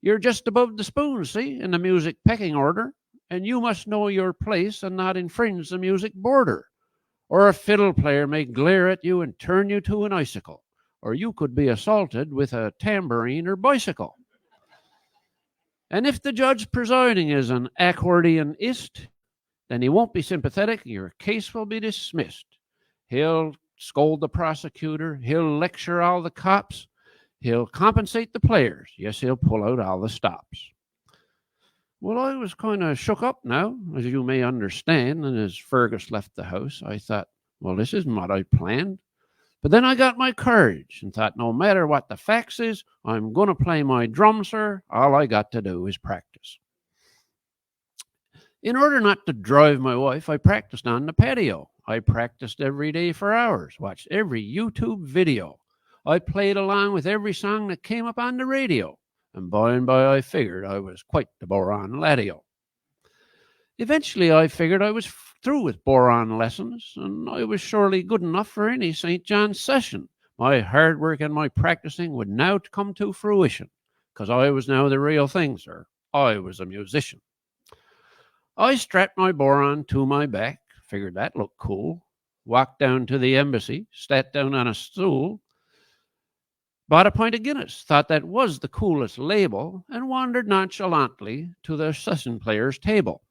You're just above the spoon, see, in the music pecking order, and you must know your place and not infringe the music border. Or a fiddle player may glare at you and turn you to an icicle, or you could be assaulted with a tambourine or bicycle. And if the judge presiding is an accordionist, then he won't be sympathetic. Your case will be dismissed. He'll scold the prosecutor. He'll lecture all the cops. He'll compensate the players. Yes, he'll pull out all the stops. Well, I was kind of shook up now, as you may understand, and as Fergus left the house, I thought, well, this isn't what I planned. But then I got my courage and thought, no matter what the facts is, I'm going to play my drum, sir. All I got to do is practice. In order not to drive my wife, I practiced on the patio. I practiced every day for hours, watched every YouTube video. I played along with every song that came up on the radio. And by I figured I was quite the boron ladio. Eventually, I figured I was through with boron lessons, and I was surely good enough for any St. John's session. My hard work and my practicing would now come to fruition, because I was now the real thing, sir. I was a musician. I strapped my boron to my back, figured that looked cool, walked down to the embassy, sat down on a stool, bought a pint of Guinness, thought that was the coolest label, and wandered nonchalantly to the session player's table.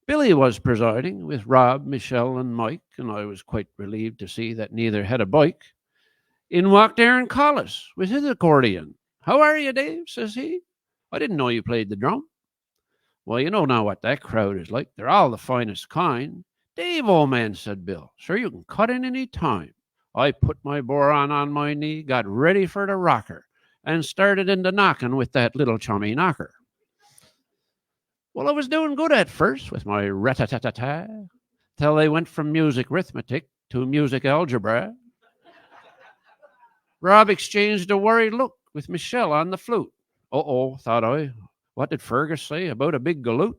Billy was presiding with Rob, Michelle, and Mike, and I was quite relieved to see that neither had a bike. In walked Aaron Collis with his accordion. "How are you, Dave?" says he. "I didn't know you played the drum." "Well, you know now what that crowd is like. They're all the finest kind." "Dave, old man," said Bill, "sure you can cut in any time." I put my boron on my knee, got ready for the rocker, and started into knocking with that little chummy knocker. Well, I was doing good at first with my rat-a-tat-tat-ta, till they went from music arithmetic to music algebra. Rob exchanged a worried look with Michelle on the flute. Uh-oh, thought I. What did Fergus say about a big galoot?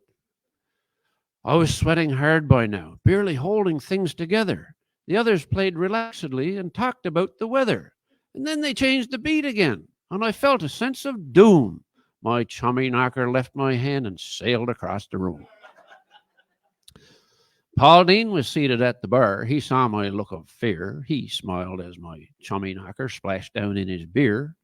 I was sweating hard by now, barely holding things together. The others played relaxedly and talked about the weather. And then they changed the beat again, and I felt a sense of doom. My chummy knocker left my hand and sailed across the room. Paul Dean was seated at the bar. He saw my look of fear. He smiled as my chummy knocker splashed down in his beer.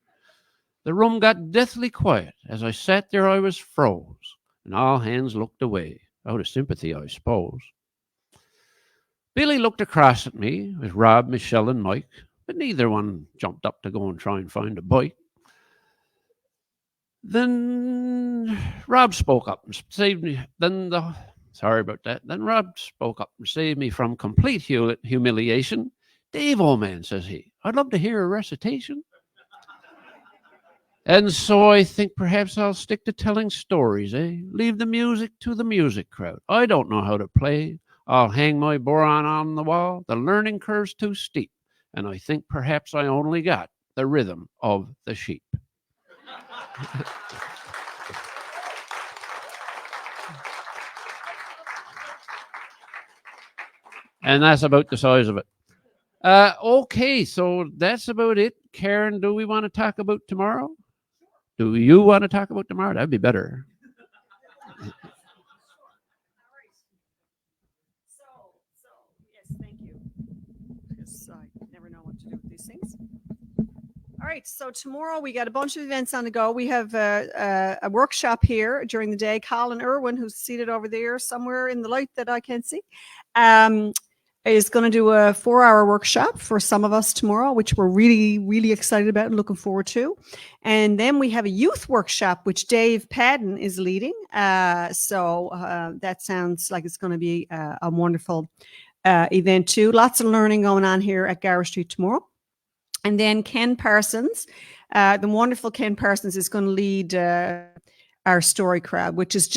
The room got deathly quiet. As I sat there, I was froze, and all hands looked away, out of sympathy, I suppose. Billy looked across at me with Rob, Michelle, and Mike, but neither one jumped up to go and try and find a bite. Then Rob spoke up and saved me. Then Rob spoke up and saved me from complete humiliation. "Dave, old man," says he, "I'd love to hear a recitation." And so I think perhaps I'll stick to telling stories, eh? Leave the music to the music crowd. I don't know how to play. I'll hang my boron on the wall. The learning curve's too steep. And I think perhaps I only got the rhythm of the sheep. And that's about the size of it. Okay, so that's about it. Karen, do we want to talk about tomorrow? Do you want to talk about tomorrow? That'd be better. Yes, thank you. Because I never know what to do with these things. All right, so tomorrow we got a bunch of events on the go. We have a workshop here during the day. Colin Irwin, who's seated over there somewhere in the light that I can't see, is going to do a 4-hour workshop for some of us tomorrow, which we're really, really excited about and looking forward to. And then we have a youth workshop, which Dave Padden is leading. So that sounds like it's going to be a wonderful event too. Lots of learning going on here at Gower Street tomorrow. And then Ken Parsons, the wonderful Ken Parsons, is going to lead our story crowd, which is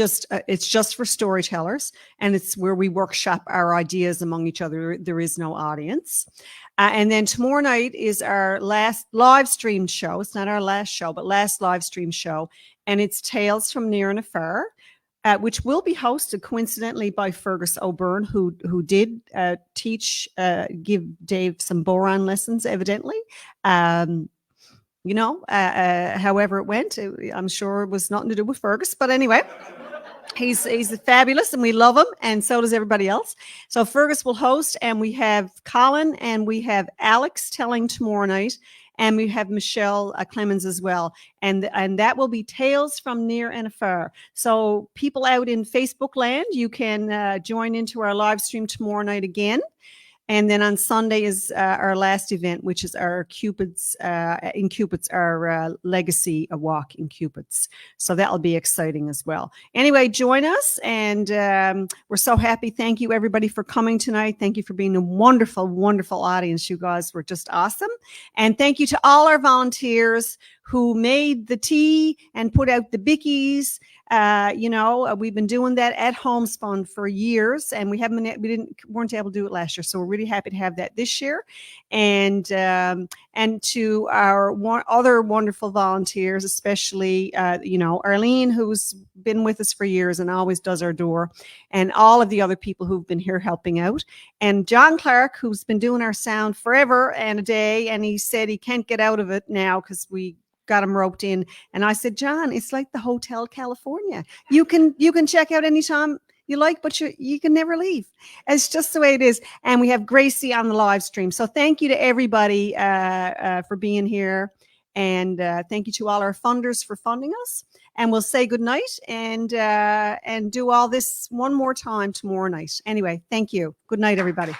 it's just for storytellers, and it's where we workshop our ideas among each other. There is no audience. And then tomorrow night is our last live stream show. It's not our last show, but last live stream show. And it's Tales from Near and Afar, which will be hosted coincidentally by Fergus O'Byrne, who did give Dave some boron lessons, evidently. However it went, I'm sure it was nothing to do with Fergus, but anyway, he's fabulous and we love him, and so does everybody else. So Fergus will host, and we have Colin and we have Alex telling tomorrow night, and we have Michelle Clemens as well, and that will be Tales from Near and Afar. So people out in Facebook land, you can join into our live stream tomorrow night again. And then on Sunday is our last event, which is our Cupid's in Cupid's, our legacy walk in Cupid's. So that'll be exciting as well. Anyway, join us, and we're so happy. Thank you everybody for coming tonight. Thank you for being a wonderful, wonderful audience. You guys were just awesome. And thank you to all our volunteers who made the tea and put out the bickies. We've been doing that at Homespun for years, and we weren't able to do it last year. So we're really happy to have that this year. And to our other wonderful volunteers, especially, Arlene, who's been with us for years and always does our door, and all of the other people who've been here helping out. And John Clark, who's been doing our sound forever and a day, and he said he can't get out of it now because we got him roped in. And I said, John, it's like the Hotel California. You can check out anytime you like, but you can never leave. It's just the way it is. And we have Gracie on the live stream. So thank you to everybody for being here. And thank you to all our funders for funding us. And we'll say good night and do all this one more time tomorrow night. Anyway, thank you. Good night, everybody.